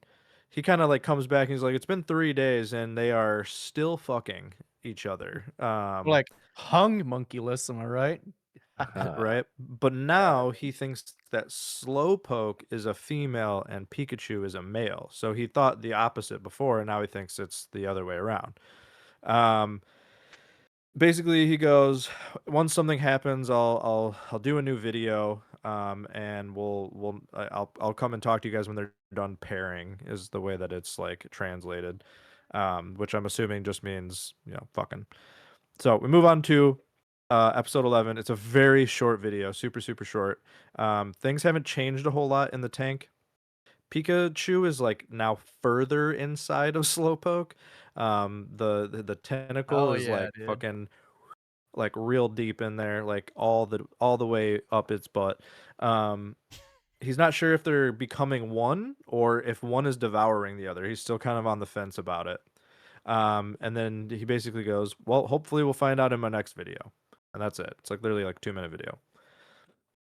he kind of like comes back and he's like, it's been 3 days and they are still fucking each other. Like homunculus, am I right? Right? But now he thinks that Slowpoke is a female and Pikachu is a male. So he thought the opposite before, and now he thinks it's the other way around. Basically, he goes, once something happens, I'll do a new video, and I'll come and talk to you guys when they're done pairing. Is the way that it's like translated, which I'm assuming just means fucking. So we move on to episode 11. It's a very short video, super short. Things haven't changed a whole lot in the tank. Pikachu is like now further inside of Slowpoke. The tentacle is like dude. fucking like real deep in there, like all the way up its butt. He's not sure if they're becoming one or if one is devouring the other. He's still kind of on the fence about it. And then he basically goes, well, hopefully we'll find out in my next video. And that's it. It's like literally like 2-minute video.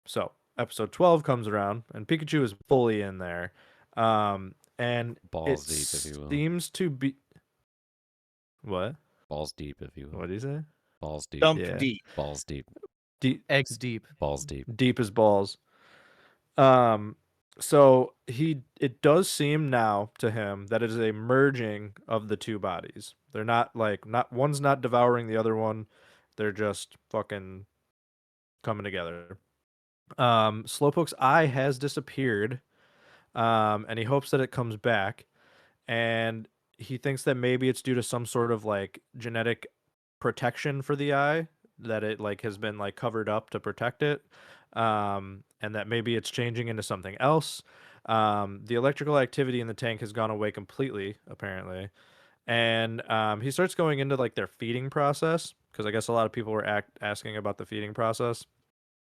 So episode 12 comes around and Pikachu is fully in there. And Balls it deep, if you will. seems to be what? Balls deep, if you will. What do you say? Balls deep. Dump Yeah. deep. Balls deep. Eggs deep. Balls deep. Deep as balls. So it does seem now to him that it is a merging of the two bodies. They're not one's not devouring the other one. They're just fucking coming together. Slowpoke's eye has disappeared. And he hopes that it comes back. And he thinks that maybe it's due to some sort of like genetic protection for the eye, that it like has been like covered up to protect it. And that maybe it's changing into something else. The electrical activity in the tank has gone away completely, apparently. And he starts going into like their feeding process, because I guess a lot of people were asking about the feeding process.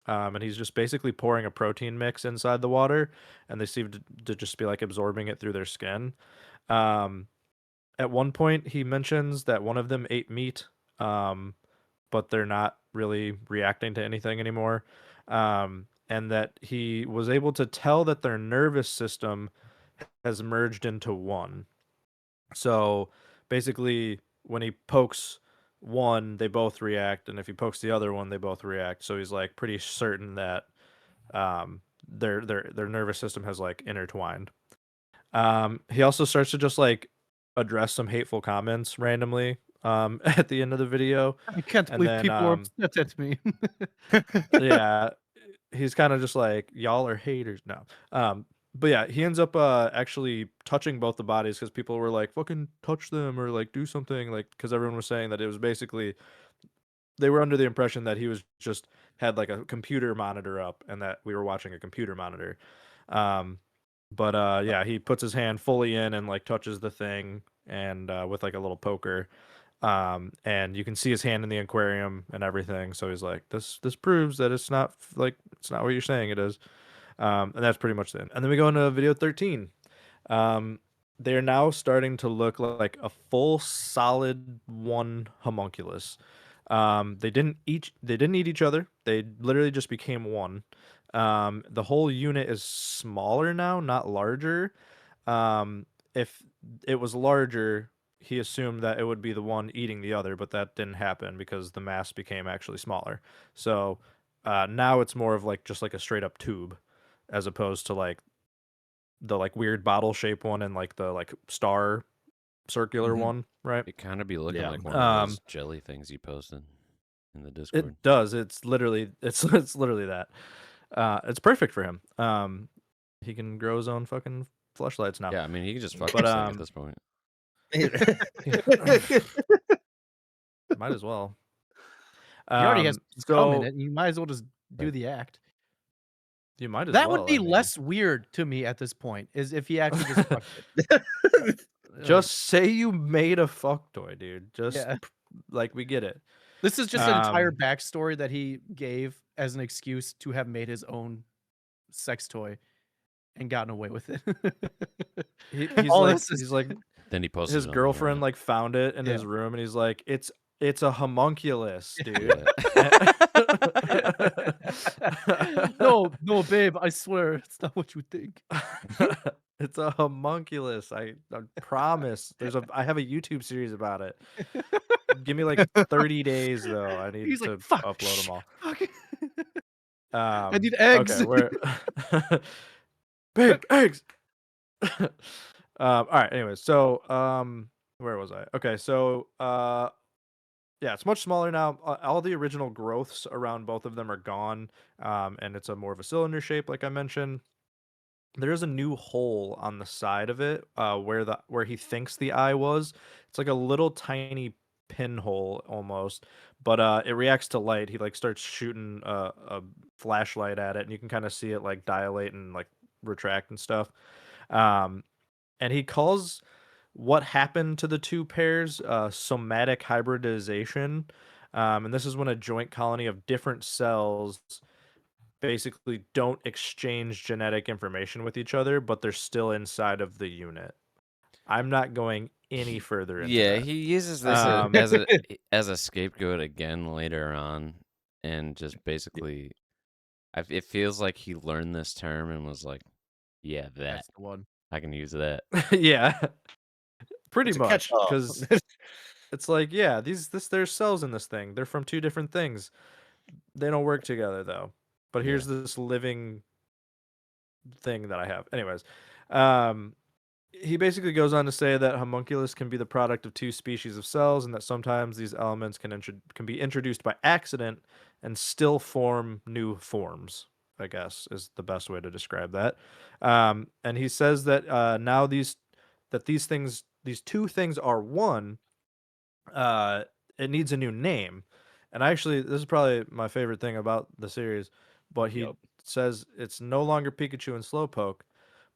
and he's just basically pouring a protein mix inside the water, and they seem to just be like absorbing it through their skin. Um, at one point, he mentions that one of them ate meat, but they're not really reacting to anything anymore. And that he was able to tell that their nervous system has merged into one. So basically, when he pokes one, they both react, and if he pokes the other one, they both react. So he's like pretty certain that their nervous system has like intertwined. He also starts to just like address some hateful comments randomly at the end of the video, I can't and believe then people are upset at me. yeah, he's kind of just like, y'all are haters. No. But yeah, he ends up actually touching both the bodies because people were like, fucking touch them or like do something, like because everyone was saying that it was basically they were under the impression that he was just had like a computer monitor up and that we were watching a computer monitor. Um, but yeah, he puts his hand fully in and like touches the thing and with like a little poker. And you can see his hand in the aquarium and everything. So he's like, this proves that it's not like it's not what you're saying it is. And that's pretty much it. And then we go into video 13. They're now starting to look like a full solid one homunculus. They didn't eat each other. They literally just became one. The whole unit is smaller now, not larger. If it was larger, he assumed that it would be the one eating the other, but that didn't happen because the mass became actually smaller. So now it's more of like just like a straight up tube, as opposed to like the like weird bottle shape one and like the like star circular one, right? It kind of be looking Yeah. like one of those jelly things you posted in the Discord. It does. It's literally it's literally that. It's perfect for him. He can grow his own fucking fleshlights now. Yeah, I mean, he can just fuck But, this thing at this point. Might as well. He already has cum in so it. You might as well just do the act. you might as That well. would be I mean, less weird to me at this point, is if he actually just fucked it. just say you made a fuck toy, dude. Just Yeah. like we get it. This is just an entire Um, backstory that he gave as an excuse to have made his own sex toy and gotten away with it. he's All like this is he's like Then he posted his it on the girlfriend internet. like found it in Yeah. his room and he's like, it's a homunculus, dude. No, babe, I swear it's not what you think. It's a homunculus. I promise. I have a YouTube series about it. Give me like 30 days though. I need He's to like, fuck, upload them all. fuck. I need eggs. Okay, where babe, eggs. All right, anyways, so where was I? Okay, so yeah, it's much smaller now. All the original growths around both of them are gone. And it's a more of a cylinder shape, like I mentioned. There is a new hole on the side of it, where he thinks the eye was. It's like a little tiny pinhole almost, but it reacts to light. He like starts shooting a flashlight at it, and you can kind of see it like dilate and like retract and stuff. Um, and he calls what happened to the two pairs somatic hybridization. And this is when a joint colony of different cells basically don't exchange genetic information with each other, but they're still inside of the unit. I'm not going any further into Yeah, that. he uses this Um, as a scapegoat again later on, and just basically, it feels like he learned this term and was like, "Yeah, that That's the one. I can use that." yeah, pretty It's a much, catch-all. because it's like, yeah, there's cells in this thing. They're from two different things. They don't work together though. But here's this living thing that I have. Anyways, he basically goes on to say that homunculus can be the product of two species of cells, and that sometimes these elements can be introduced by accident and still form new forms, I guess is the best way to describe that. And he says that now these two things are one. It needs a new name. And actually, this is probably my favorite thing about the series, but he says it's no longer Pikachu and Slowpoke,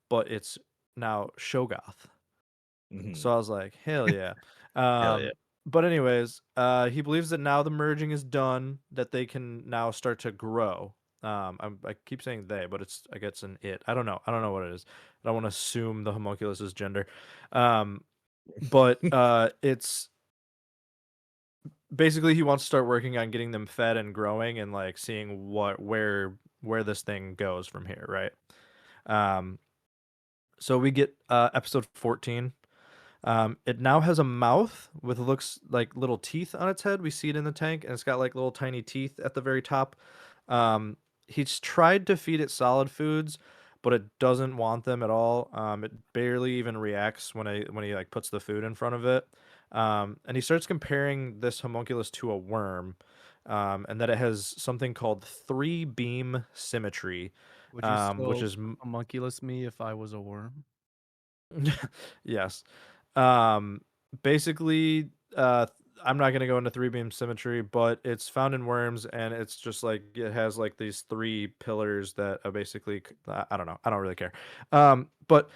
but it's now Shogoth. So I was like, hell yeah. Hell yeah. But anyways, he believes that now the merging is done, that they can now start to grow. I keep saying they, but I guess an it. I don't know. I don't know what it is. I don't want to assume the homunculus's gender. But it's basically he wants to start working on getting them fed and growing and like seeing where this thing goes from here, right? So we get episode 14. It now has a mouth with looks like little teeth on its head. We see it in the tank, and it's got like little tiny teeth at the very top. He's tried to feed it solid foods, but it doesn't want them at all. It barely even reacts when he like puts the food in front of it. And he starts comparing this homunculus to a worm, and that it has something called 3-beam symmetry, Would you which still is homunculus me if I was a worm? yes. Um, basically, I'm not gonna go into 3-beam symmetry, but it's found in worms, and it's just like it has like these 3 pillars that are basically I don't know. I don't really care. But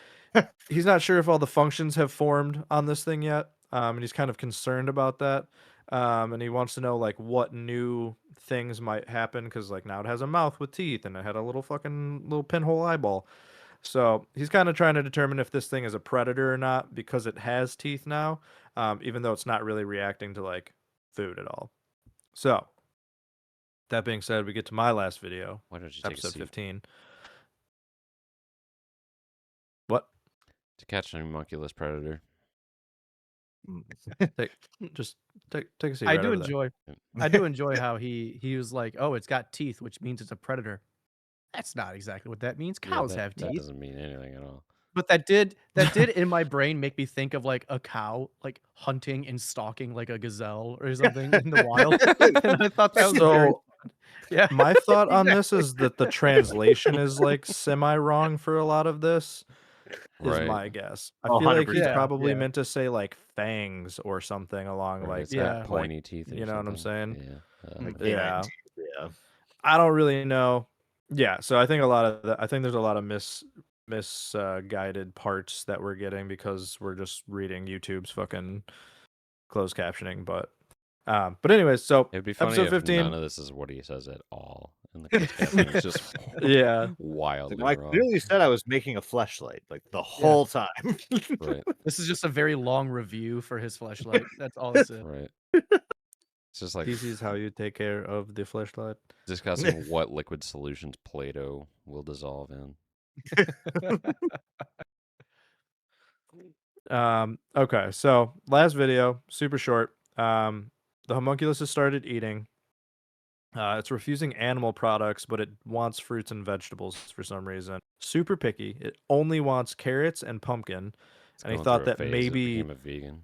he's not sure if all the functions have formed on this thing yet. And he's kind of concerned about that. And he wants to know like what new things might happen because like now it has a mouth with teeth and it had a little fucking little pinhole eyeball. So he's kind of trying to determine if this thing is a predator or not because it has teeth now, even though it's not really reacting to like food at all. So that being said, we get to my last video, Why don't you take a episode seat? 15. What? To catch an homunculus predator. Take take a seat. I right do over there. enjoy. I do enjoy how he was like, oh, it's got teeth, which means it's a predator. That's not exactly what that means. Yeah, Cows that, have that teeth. doesn't mean anything at all. But that did in my brain make me think of like a cow like hunting and stalking like a gazelle or something in the wild. And I thought that was very So fun. Yeah. my thought on this is that the translation is like semi wrong for a lot of this. Is Right. my guess. I Oh, feel like he's 100%. probably Yeah. meant to say like fangs or something along Right, like it's yeah, got like, pointy teeth or you know what I'm something. saying? Yeah. Like Yeah. canine teeth, yeah. I don't really know. Yeah, so I think I think there's a lot of misguided parts that we're getting because we're just reading YouTube's fucking closed captioning, but anyways, so It would be funny episode if 15. none of this is what he says at all. And the closed captioning is just Yeah. wildly Like, I wrong. clearly said I was making a fleshlight like the whole time. Right, this is just a very long review for his fleshlight. That's all this is. right. It's just like This is how you take care of the fleshlight. discussing what liquid solutions Play-Doh will dissolve in. Okay, so last video, super short. The homunculus has started eating. It's refusing animal products, but it wants fruits and vegetables for some reason. Super picky. It only wants carrots and pumpkin. It's And he going thought through a that phase, maybe it became a vegan.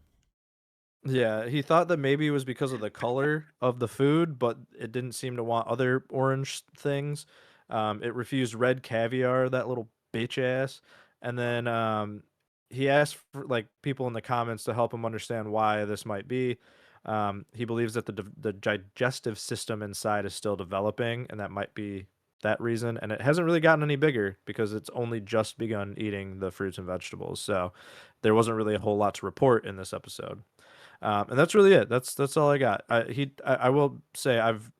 yeah, he thought that maybe it was because of the color of the food, but it didn't seem to want other orange things. It refused red caviar, that little bitch ass. And then he asked for like people in the comments to help him understand why this might be. He believes that the digestive system inside is still developing, and that might be that reason. And it hasn't really gotten any bigger because it's only just begun eating the fruits and vegetables. So there wasn't really a whole lot to report in this episode. And that's really it. That's all I got. I will say I've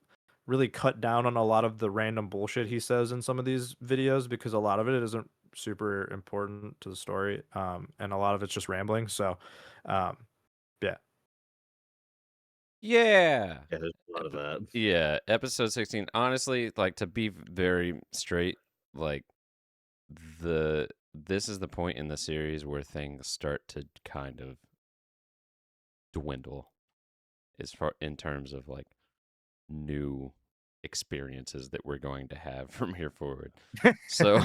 really cut down on a lot of the random bullshit he says in some of these videos because a lot of it isn't super important to the story. And a lot of it's just rambling. So, yeah. Yeah. Yeah, there's a lot of that. Yeah, episode 16. Honestly, like to be very straight, like this is the point in the series where things start to kind of dwindle as far in terms of like new experiences that we're going to have from here forward. So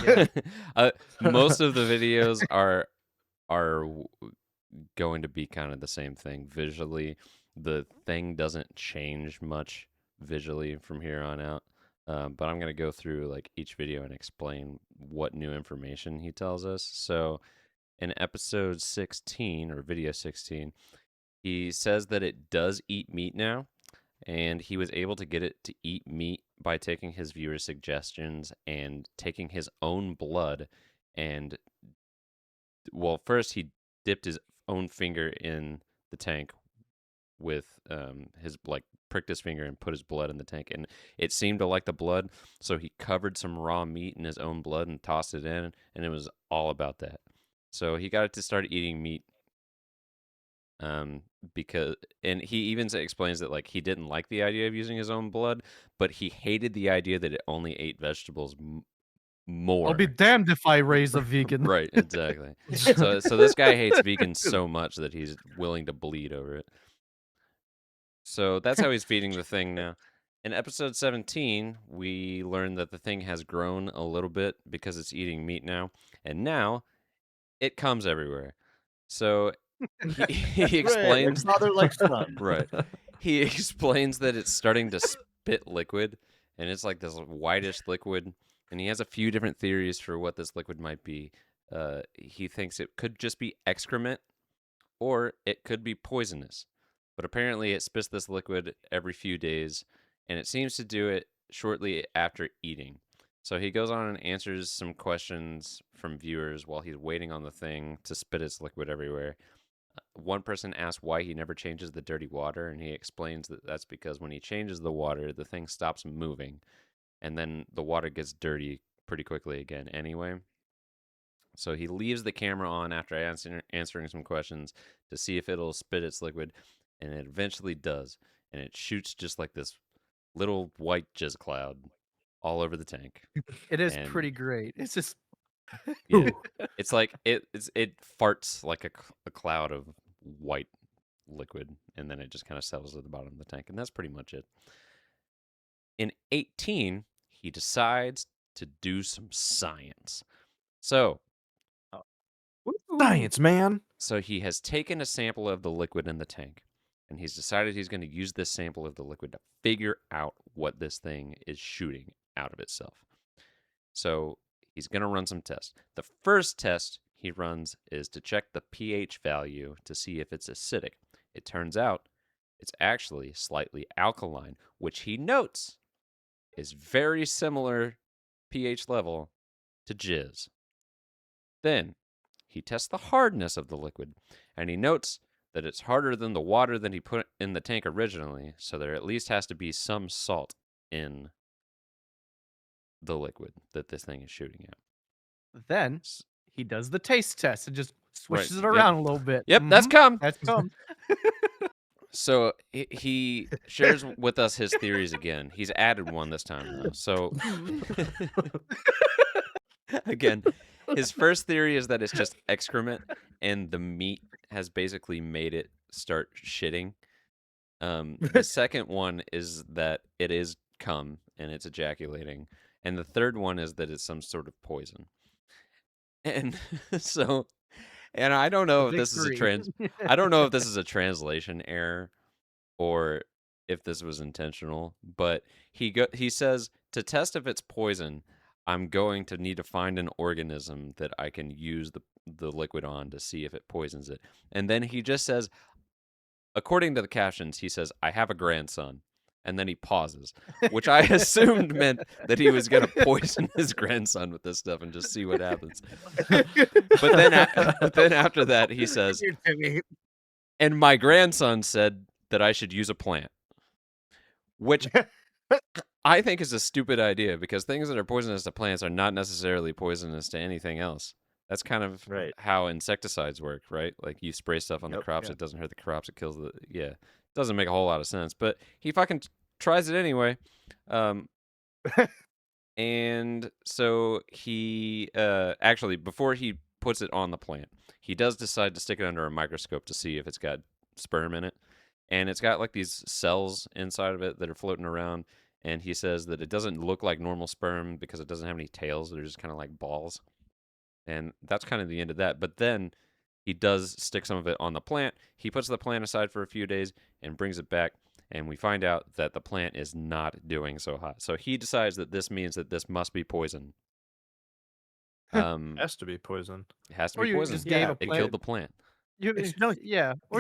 most of the videos are going to be kind of the same thing visually. The thing doesn't change much visually from here on out. But I'm going to go through like each video and explain what new information he tells us. So in episode 16 or video 16, he says that it does eat meat now, and he was able to get it to eat meat by taking his viewers' suggestions and taking his own blood. And well, first he dipped his own finger in the tank with his like pricked his finger and put his blood in the tank, and it seemed to like the blood, so he covered some raw meat in his own blood and tossed it in, and it was all about that. So he got it to start eating meat, because, and he even explains that like he didn't like the idea of using his own blood, but he hated the idea that it only ate vegetables more. I'll be damned if I raise a vegan. Right, exactly. So this guy hates vegans so much that he's willing to bleed over it. So that's how he's feeding the thing now. In episode 17, we learn that the thing has grown a little bit because it's eating meat now, and now it comes everywhere. So he explains, father like son. right? He explains that it's starting to spit liquid, and it's like this whitish liquid. And he has a few different theories for what this liquid might be. He thinks it could just be excrement, or it could be poisonous. But apparently it spits this liquid every few days, and it seems to do it shortly after eating. So he goes on and answers some questions from viewers while he's waiting on the thing to spit its liquid everywhere. One person asked why he never changes the dirty water, and he explains that that's because when he changes the water, the thing stops moving, and then the water gets dirty pretty quickly again anyway. So he leaves the camera on after answering some questions to see if it'll spit its liquid, and it eventually does. And it shoots just like this little white jizz cloud all over the tank. It is pretty great. It's just yeah, it's like it farts like a cloud of white liquid, and then it just kind of settles at the bottom of the tank, and that's pretty much it. In 18, he decides to do some science. So, Science, man. So he has taken a sample of the liquid in the tank, and he's decided he's going to use this sample of the liquid to figure out what this thing is shooting out of itself. So he's going to run some tests. The first test he runs is to check the pH value to see if it's acidic. It turns out it's actually slightly alkaline, which he notes is very similar pH level to jizz. Then he tests the hardness of the liquid, and he notes that it's harder than the water that he put in the tank originally, so there at least has to be some salt in the liquid that this thing is shooting at. Then he does the taste test and just swishes Right. it around a little bit. Yep, that's cum. That's cum. So he shares with us his theories again. He's added one this time, though. So again, his first theory is that it's just excrement, and the meat has basically made it start shitting. The second one is that it is cum and it's ejaculating, and the third one is that it's some sort of poison. And so, and I don't know if this is I don't know if this is a translation error or if this was intentional, but he says to test if it's poison, I'm going to need to find an organism that I can use the liquid on to see if it poisons it. And then he just says, according to the captions, he says, I have a grandson. And then he pauses, which I assumed meant that he was going to poison his grandson with this stuff and just see what happens. But then after that, he says, and my grandson said that I should use a plant, which I think is a stupid idea because things that are poisonous to plants are not necessarily poisonous to anything else. That's kind of how insecticides work, right? Like you spray stuff on the crops, it doesn't hurt the crops, it kills it doesn't make a whole lot of sense, but he fucking tries it anyway. And so he actually, before he puts it on the plant, he does decide to stick it under a microscope to see if it's got sperm in it. And it's got like these cells inside of it that are floating around. And he says that it doesn't look like normal sperm because it doesn't have any tails. They're just kind of like balls. And that's kind of the end of that. But then he does stick some of it on the plant. He puts the plant aside for a few days and brings it back. And we find out that the plant is not doing so hot. So he decides that this means that this must be poison. Has to be poison. It has to be poison. It killed the plant. Or you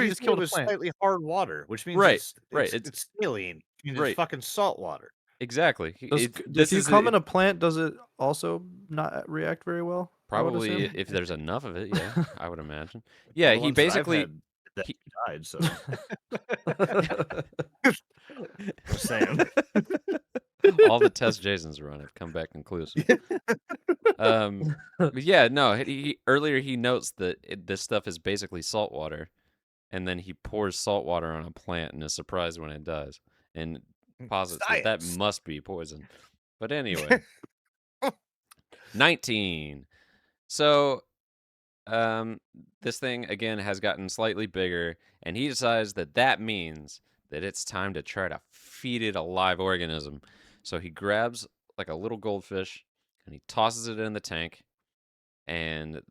just killed a plant. Slightly hard water, which means it's saline. It's fucking salt water. Exactly. If you come in a plant, does it also not react very well? Probably if there's enough of it, yeah, I would imagine. Yeah, he basically died, so just saying. All the tests Jason's run have come back conclusive. But yeah, no. Earlier he notes that this stuff is basically salt water, and then he pours salt water on a plant and is surprised when it does, and posits that Science. must be poison. But anyway, 19. So, this thing again has gotten slightly bigger, and he decides that means that it's time to try to feed it a live organism. So he grabs like a little goldfish and he tosses it in the tank, and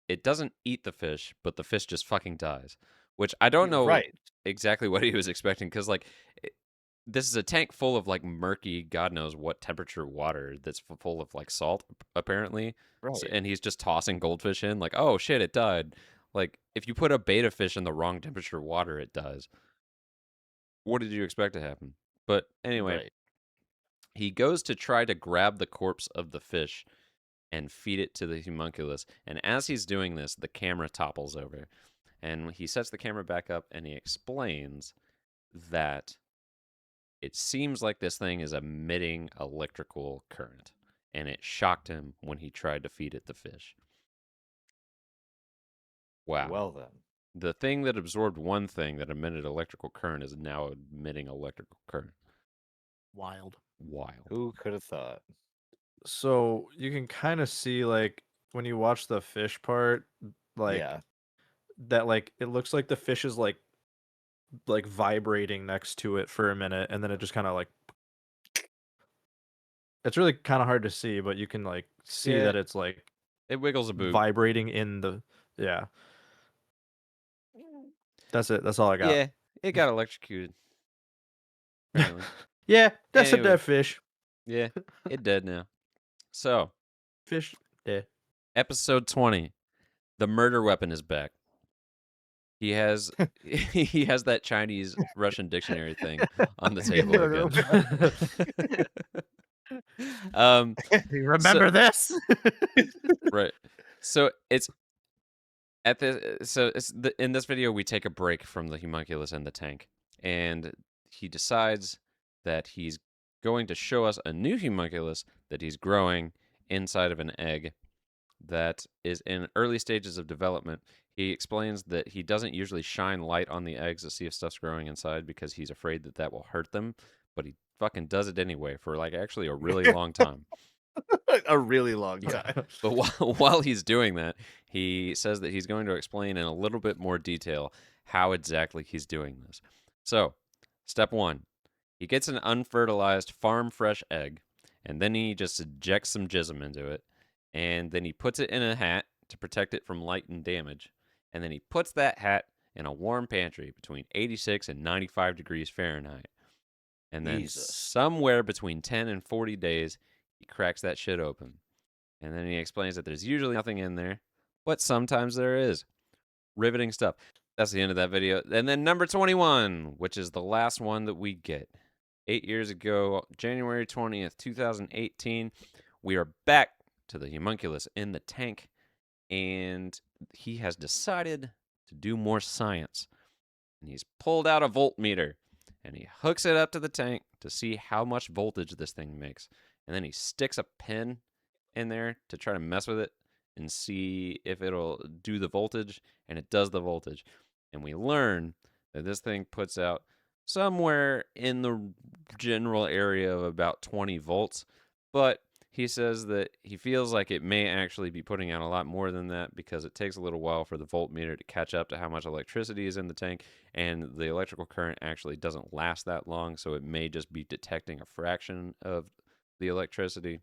it doesn't eat the fish, but the fish just fucking dies. Which I don't know Right. exactly what he was expecting, because like this is a tank full of like murky, God knows what temperature water that's full of like salt, apparently. Right. And he's just tossing goldfish in, like, oh shit, it died. Like, if you put a beta fish in the wrong temperature water, it dies. What did you expect to happen? But anyway, Right. he goes to try to grab the corpse of the fish and feed it to the homunculus. And as he's doing this, the camera topples over. And he sets the camera back up and he explains that it seems like this thing is emitting electrical current. And it shocked him when he tried to feed it the fish. Wow. Well then. The thing that absorbed one thing that emitted electrical current is now emitting electrical current. Wild. Who could have thought? So you can kind of see, like, when you watch the fish part, like Yeah. that, like it looks like the fish is like vibrating next to it for a minute, and then it just kind of like. It's really kind of hard to see, but you can like see Yeah. that it's like It wiggles a boob. vibrating in the That's it. That's all I got. Yeah, it got electrocuted. Apparently. Yeah, that's Anyway. a dead fish. Yeah, it dead now. So, Fish dead. episode 20. The murder weapon is back. He has that Chinese Russian dictionary thing on the table again. You remember this? Right. So it's in this video we take a break from the homunculus and the tank, and he decides that he's going to show us a new homunculus that he's growing inside of an egg that is in early stages of development. He explains that he doesn't usually shine light on the eggs to see if stuff's growing inside because he's afraid that will hurt them, but he fucking does it anyway for like actually a really long time. A really long time. But while he's doing that, he says that he's going to explain in a little bit more detail how exactly he's doing this. So, step 1, he gets an unfertilized farm fresh egg, and then he just ejects some jism into it, and then he puts it in a hat to protect it from light and damage, and then he puts that hat in a warm pantry between 86 and 95 degrees Fahrenheit. And then somewhere between 10 and 40 days, he cracks that shit open. And then he explains that there's usually nothing in there, but sometimes there is. Riveting stuff. That's the end of that video. And then number 21, which is the last one that we get. 8 years ago, January 20th, 2018, we are back to the homunculus in the tank, and he has decided to do more science. And he's pulled out a voltmeter, and he hooks it up to the tank to see how much voltage this thing makes. And then he sticks a pin in there to try to mess with it and see if it'll do the voltage, and it does the voltage. And we learn that this thing puts out somewhere in the general area of about 20 volts, but he says that he feels like it may actually be putting out a lot more than that because it takes a little while for the voltmeter to catch up to how much electricity is in the tank, and the electrical current actually doesn't last that long, so it may just be detecting a fraction of the electricity.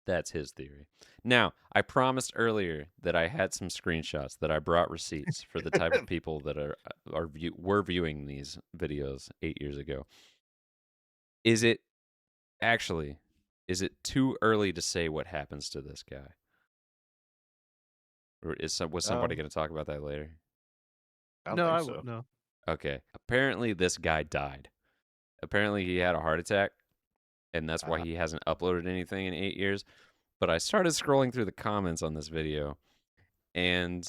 That's his theory. Now, I promised earlier that I had some screenshots, that I brought receipts for the type of people that were viewing these videos 8 years ago. Is it too early to say what happens to this guy? Or was somebody going to talk about that later? I don't No, think I so. would no. Okay. Apparently, this guy died. Apparently, he had a heart attack, and that's why he hasn't uploaded anything in 8 years. But I started scrolling through the comments on this video, and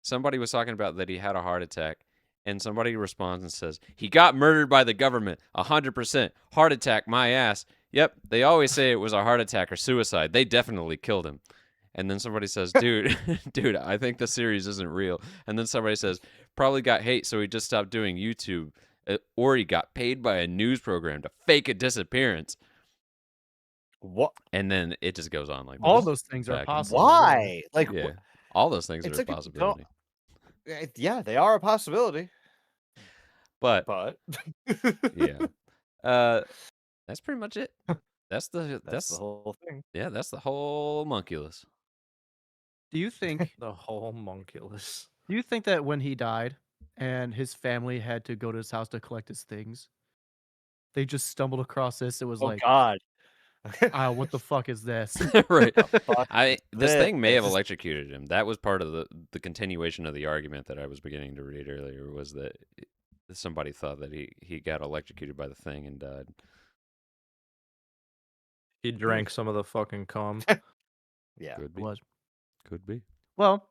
somebody was talking about that he had a heart attack, and somebody responds and says, "He got murdered by the government, 100%. Heart attack, my ass. Yep, they always say it was a heart attack or suicide. They definitely killed him." And then somebody says, "Dude, dude, I think the series isn't real." And then somebody says, "Probably got hate, so he just stopped doing YouTube, or he got paid by a news program to fake a disappearance." What? And then it just goes on like this. All those things are back and possible. Why? Like, Yeah, all those things It's are a like a possibility. yeah, they are a possibility. But But yeah, that's pretty much it. That's the whole thing. yeah, that's the whole Homunculus. Do you think The Homunculus. do you think that when he died and his family had to go to his house to collect his things, they just stumbled across this? It was Oh like, God. what the fuck is this? Right. fuck This thing may have this? electrocuted him. That was part of the continuation of the argument that I was beginning to read earlier, was that somebody thought that he got electrocuted by the thing and died. He drank some of the fucking cum. Yeah. Could It be. was. Could be. Well,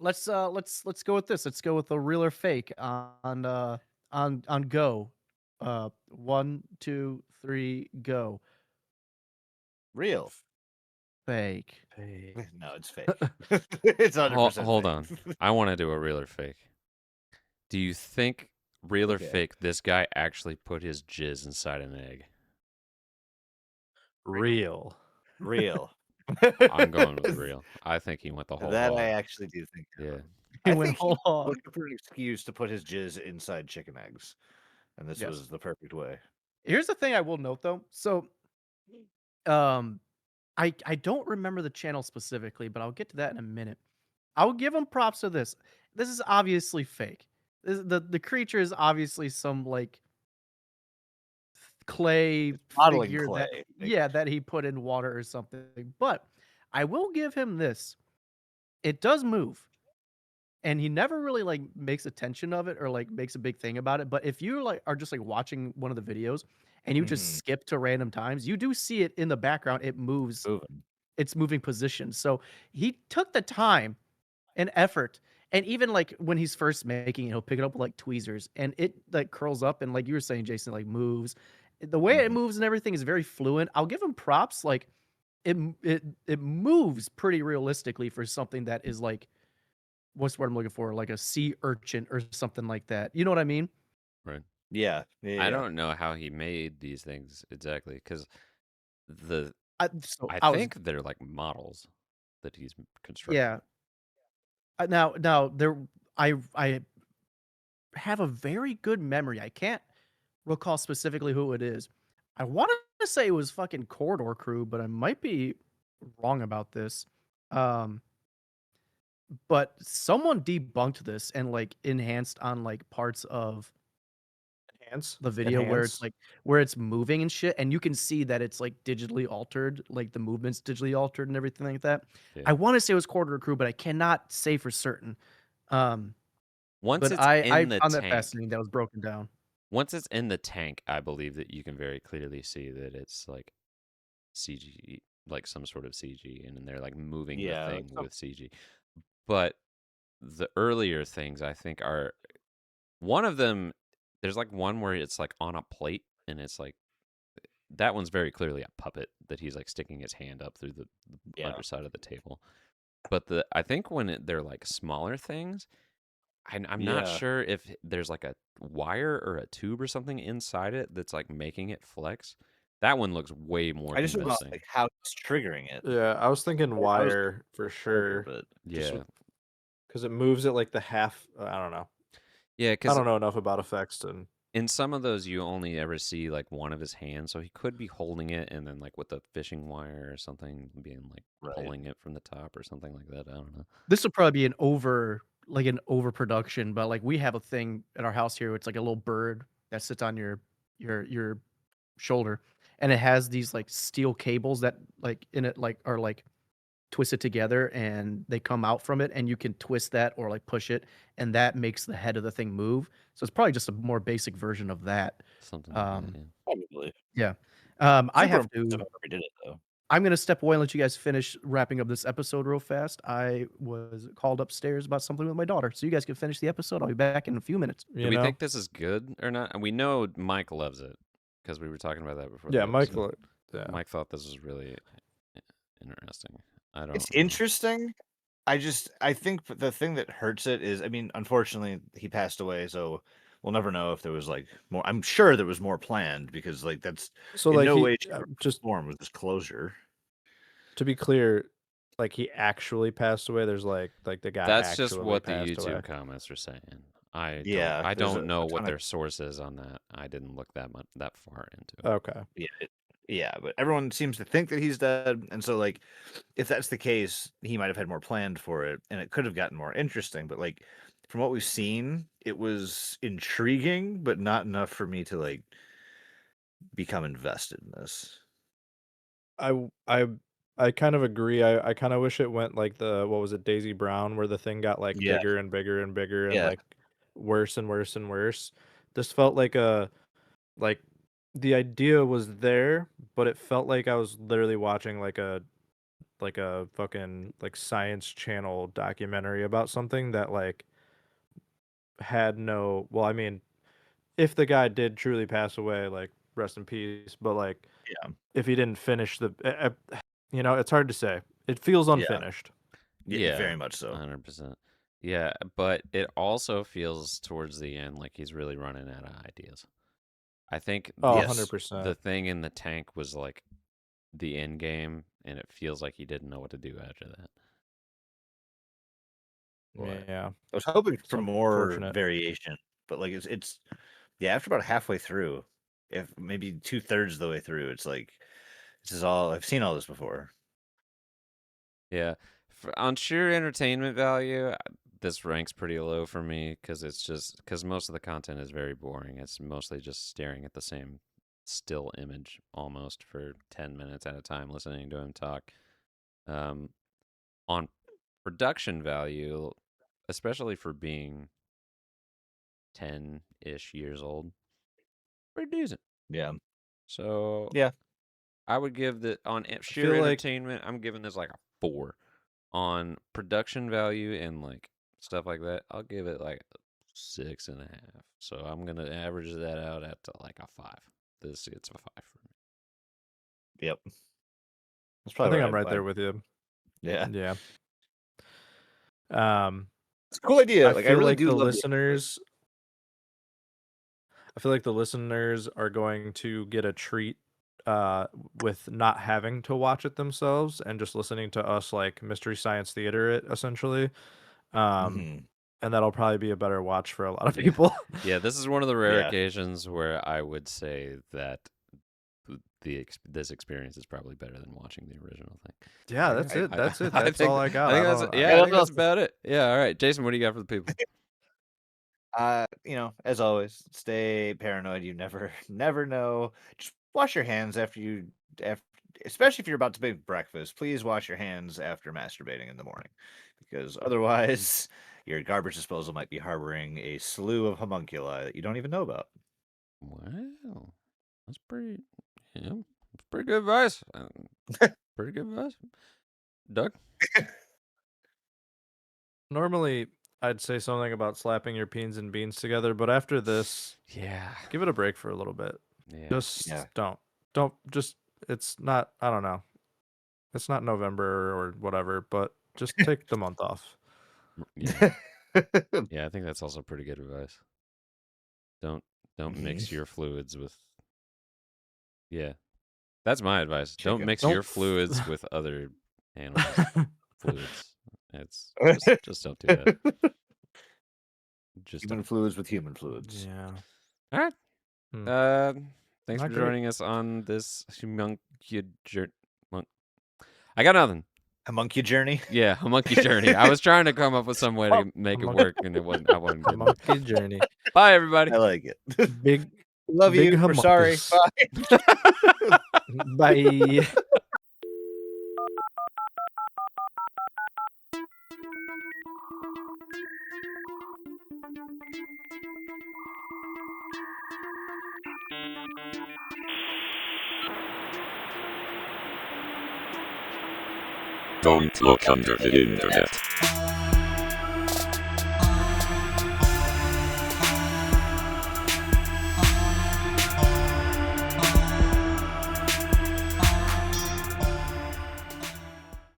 let's go with this. Let's go with a real or fake on go. 1, 2, 3, go. Real. Fake. No, it's fake. It's 100% Hold fake. on. I want to do a real or fake. Do you think, real or Okay. fake, this guy actually put his jizz inside an egg? Real. Real. I'm going with real. I think he went the whole That hog. I actually do think. Yeah. He I went think whole he hog. looked for an excuse to put his jizz inside chicken eggs, and this Yes. was the perfect way. Here's the thing I will note though. So, I don't remember the channel specifically, but I'll get to that in a minute. I'll give him props to this. This is obviously fake. The creature is obviously some like clay Modeling figure that clay. that he put in water or something. But I will give him this. It does move. And he never really like makes attention of it or like makes a big thing about it. But if you like are just like watching one of the videos and you just Mhm. skip to random times, you do see it in the background. It moves. Moving. It's moving position. So he took the time and effort. And even like when he's first making it, he'll pick it up with like tweezers and it like curls up and like you were saying, Jason, like moves. The way it Mhm. moves and everything is very fluent. I'll give him props. Like it moves pretty realistically for something that is like what's the word I'm looking for? Like a sea urchin or something like that. You know what I mean? Right. Yeah. Yeah. I don't know how he made these things exactly, because I was think they're like models that he's constructed. yeah. Now there I have a very good memory. I can't recall specifically who it is. I wanted to say it was fucking Corridor Crew, but I might be wrong about this. But someone debunked this and like enhanced on like parts of Hands. the video where it's Enhance? like where it's moving and shit, and you can see that it's like digitally altered, like the movement's digitally altered and everything like that. Yeah. I want to say it was Corridor Crew, but I cannot say for certain. Once But it's I in the found that tank, fascinating. That was broken down. once it's in the tank, I believe that you can very clearly see that it's like CG, like some sort of CG, and then they're like moving Yeah, the thing it's some- with CG. But the earlier things, I think, are one of them. There's like one where it's like on a plate, and it's like that one's very clearly a puppet that he's like sticking his hand up through the Yeah. underside of the table. But I think when they're like smaller things, I'm not Yeah. sure if there's like a wire or a tube or something inside it that's like making it flex. That one looks way more I just don't know convincing. like how it's triggering it. Yeah, I was thinking wire for sure. But Yeah, Because it moves it like the half. I don't know. yeah, I because don't know enough about effects to. in some of those you only ever see like one of his hands, so he could be holding it and then like with a fishing wire or something, being like Right. pulling it from the top or something like that. I don't know. This will probably be an overproduction, but like we have a thing at our house here. It's like a little bird that sits on your shoulder, and it has these like steel cables that like in it like are like twisted together, and they come out from it, and you can twist that or like push it, and that makes the head of the thing move. So it's probably just a more basic version of that. Something like that, yeah. probably. Yeah. I Super have impressive to. however he did it though. I'm going to step away and let you guys finish wrapping up this episode real fast. I was called upstairs about something with my daughter. So you guys can finish the episode. I'll be back in a few minutes. Do we think this is good or not? And we know Mike loves it because we were talking about that before. Yeah, the Mike. episode. Yeah. Mike thought this was really interesting. I don't. It's interesting. I think the thing that hurts it is, I mean, unfortunately, he passed away, so we'll never know if there was like more. I'm sure there was more planned because like that's So in like no he, way, shape, or just form was this closure. to be clear, like he actually passed away. There's like the guy. That's just actually what the passed YouTube away. comments are saying. I Yeah, there's don't know a what ton their of source is on that. I didn't look that far into it. Okay. yeah, but everyone seems to think that he's dead, and so like if that's the case, he might have had more planned for it, and it could have gotten more interesting. But like from what we've seen, it was intriguing, but not enough for me to like become invested in this. I kind of agree. I kind of wish it went like what was it, Daisy Brown, where the thing got like Yeah. bigger and bigger and bigger and Yeah. like worse and worse and worse. This felt like the idea was there, but it felt like I was literally watching like a fucking like Science Channel documentary about something that like had no, well, I mean, if the guy did truly pass away, like rest in peace, but like Yeah. if he didn't finish it's hard to say. It feels unfinished. Yeah, very much so. 100%. Yeah, but it also feels towards the end like he's really running out of ideas. I think Oh, Yes. 100%. the thing in the tank was like the end game, and it feels like he didn't know what to do after that. Yeah. I was hoping for So more unfortunate. variation, but like it's yeah, after about halfway through, if maybe 2/3 of the way through, it's like this is all I've seen all this before. Yeah, on sheer entertainment value, this ranks pretty low for me because most of the content is very boring. It's mostly just staring at the same still image almost for 10 minutes at a time, listening to him talk. On production value, especially for being 10-ish years old, pretty decent. Yeah. So Yeah. I would give on sheer feel like- entertainment, I'm giving this like a 4. On production value and like stuff like that, I'll give it like 6.5. So I'm gonna average that out at like a 5. This gets a 5 for me. Yep. That's I probably think where I'm right I'd there land. with you. Yeah. Yeah. It's a cool idea. I Like I feel really like do the love listeners I feel like the listeners are going to get a treat with not having to watch it themselves and just listening to us like Mystery Science Theater it essentially. Mhm. And that'll probably be a better watch for a lot of people. Yeah, this is one of the rare Yeah. occasions where I would say that this experience is probably better than watching the original thing. Yeah, that's it. That's it. That's think- all I got. I think I that's, don't- yeah, I- I think that's that's about it. Yeah, all right, Jason, what do you got for the people? As always, stay paranoid. You never know. Just wash your hands after especially if you're about to make breakfast. Please wash your hands after masturbating in the morning, because otherwise your garbage disposal might be harboring a slew of homunculi that you don't even know about. Wow, that's pretty. Yeah, that's pretty good advice. Pretty good advice, Doug. Normally I'd say something about slapping your peens and beans together, but after this, Yeah, give it a break for a little bit. yeah. Just Yeah. don't just it's not, I don't know. It's not November or whatever, but just take the month off. Yeah. Yeah, I think that's also pretty good advice. Don't mix your fluids with. Yeah, that's my advice. Don't Chicken. mix Don't your f- fluids with other animals' fluids. It's just don't do that. Just Human don't. fluids with human fluids. Yeah. All right. Hmm. Thanks Not for great. joining us on this homunculus journey. I got nothing. Homunculus journey. Yeah, homunculus journey. I was trying to come up with some way to make it work, and it wasn't. I wasn't A good. monkey journey. Bye, everybody. I like it. Big Love Big you. We're sorry. homunculus. Bye. Bye. Don't look under the internet.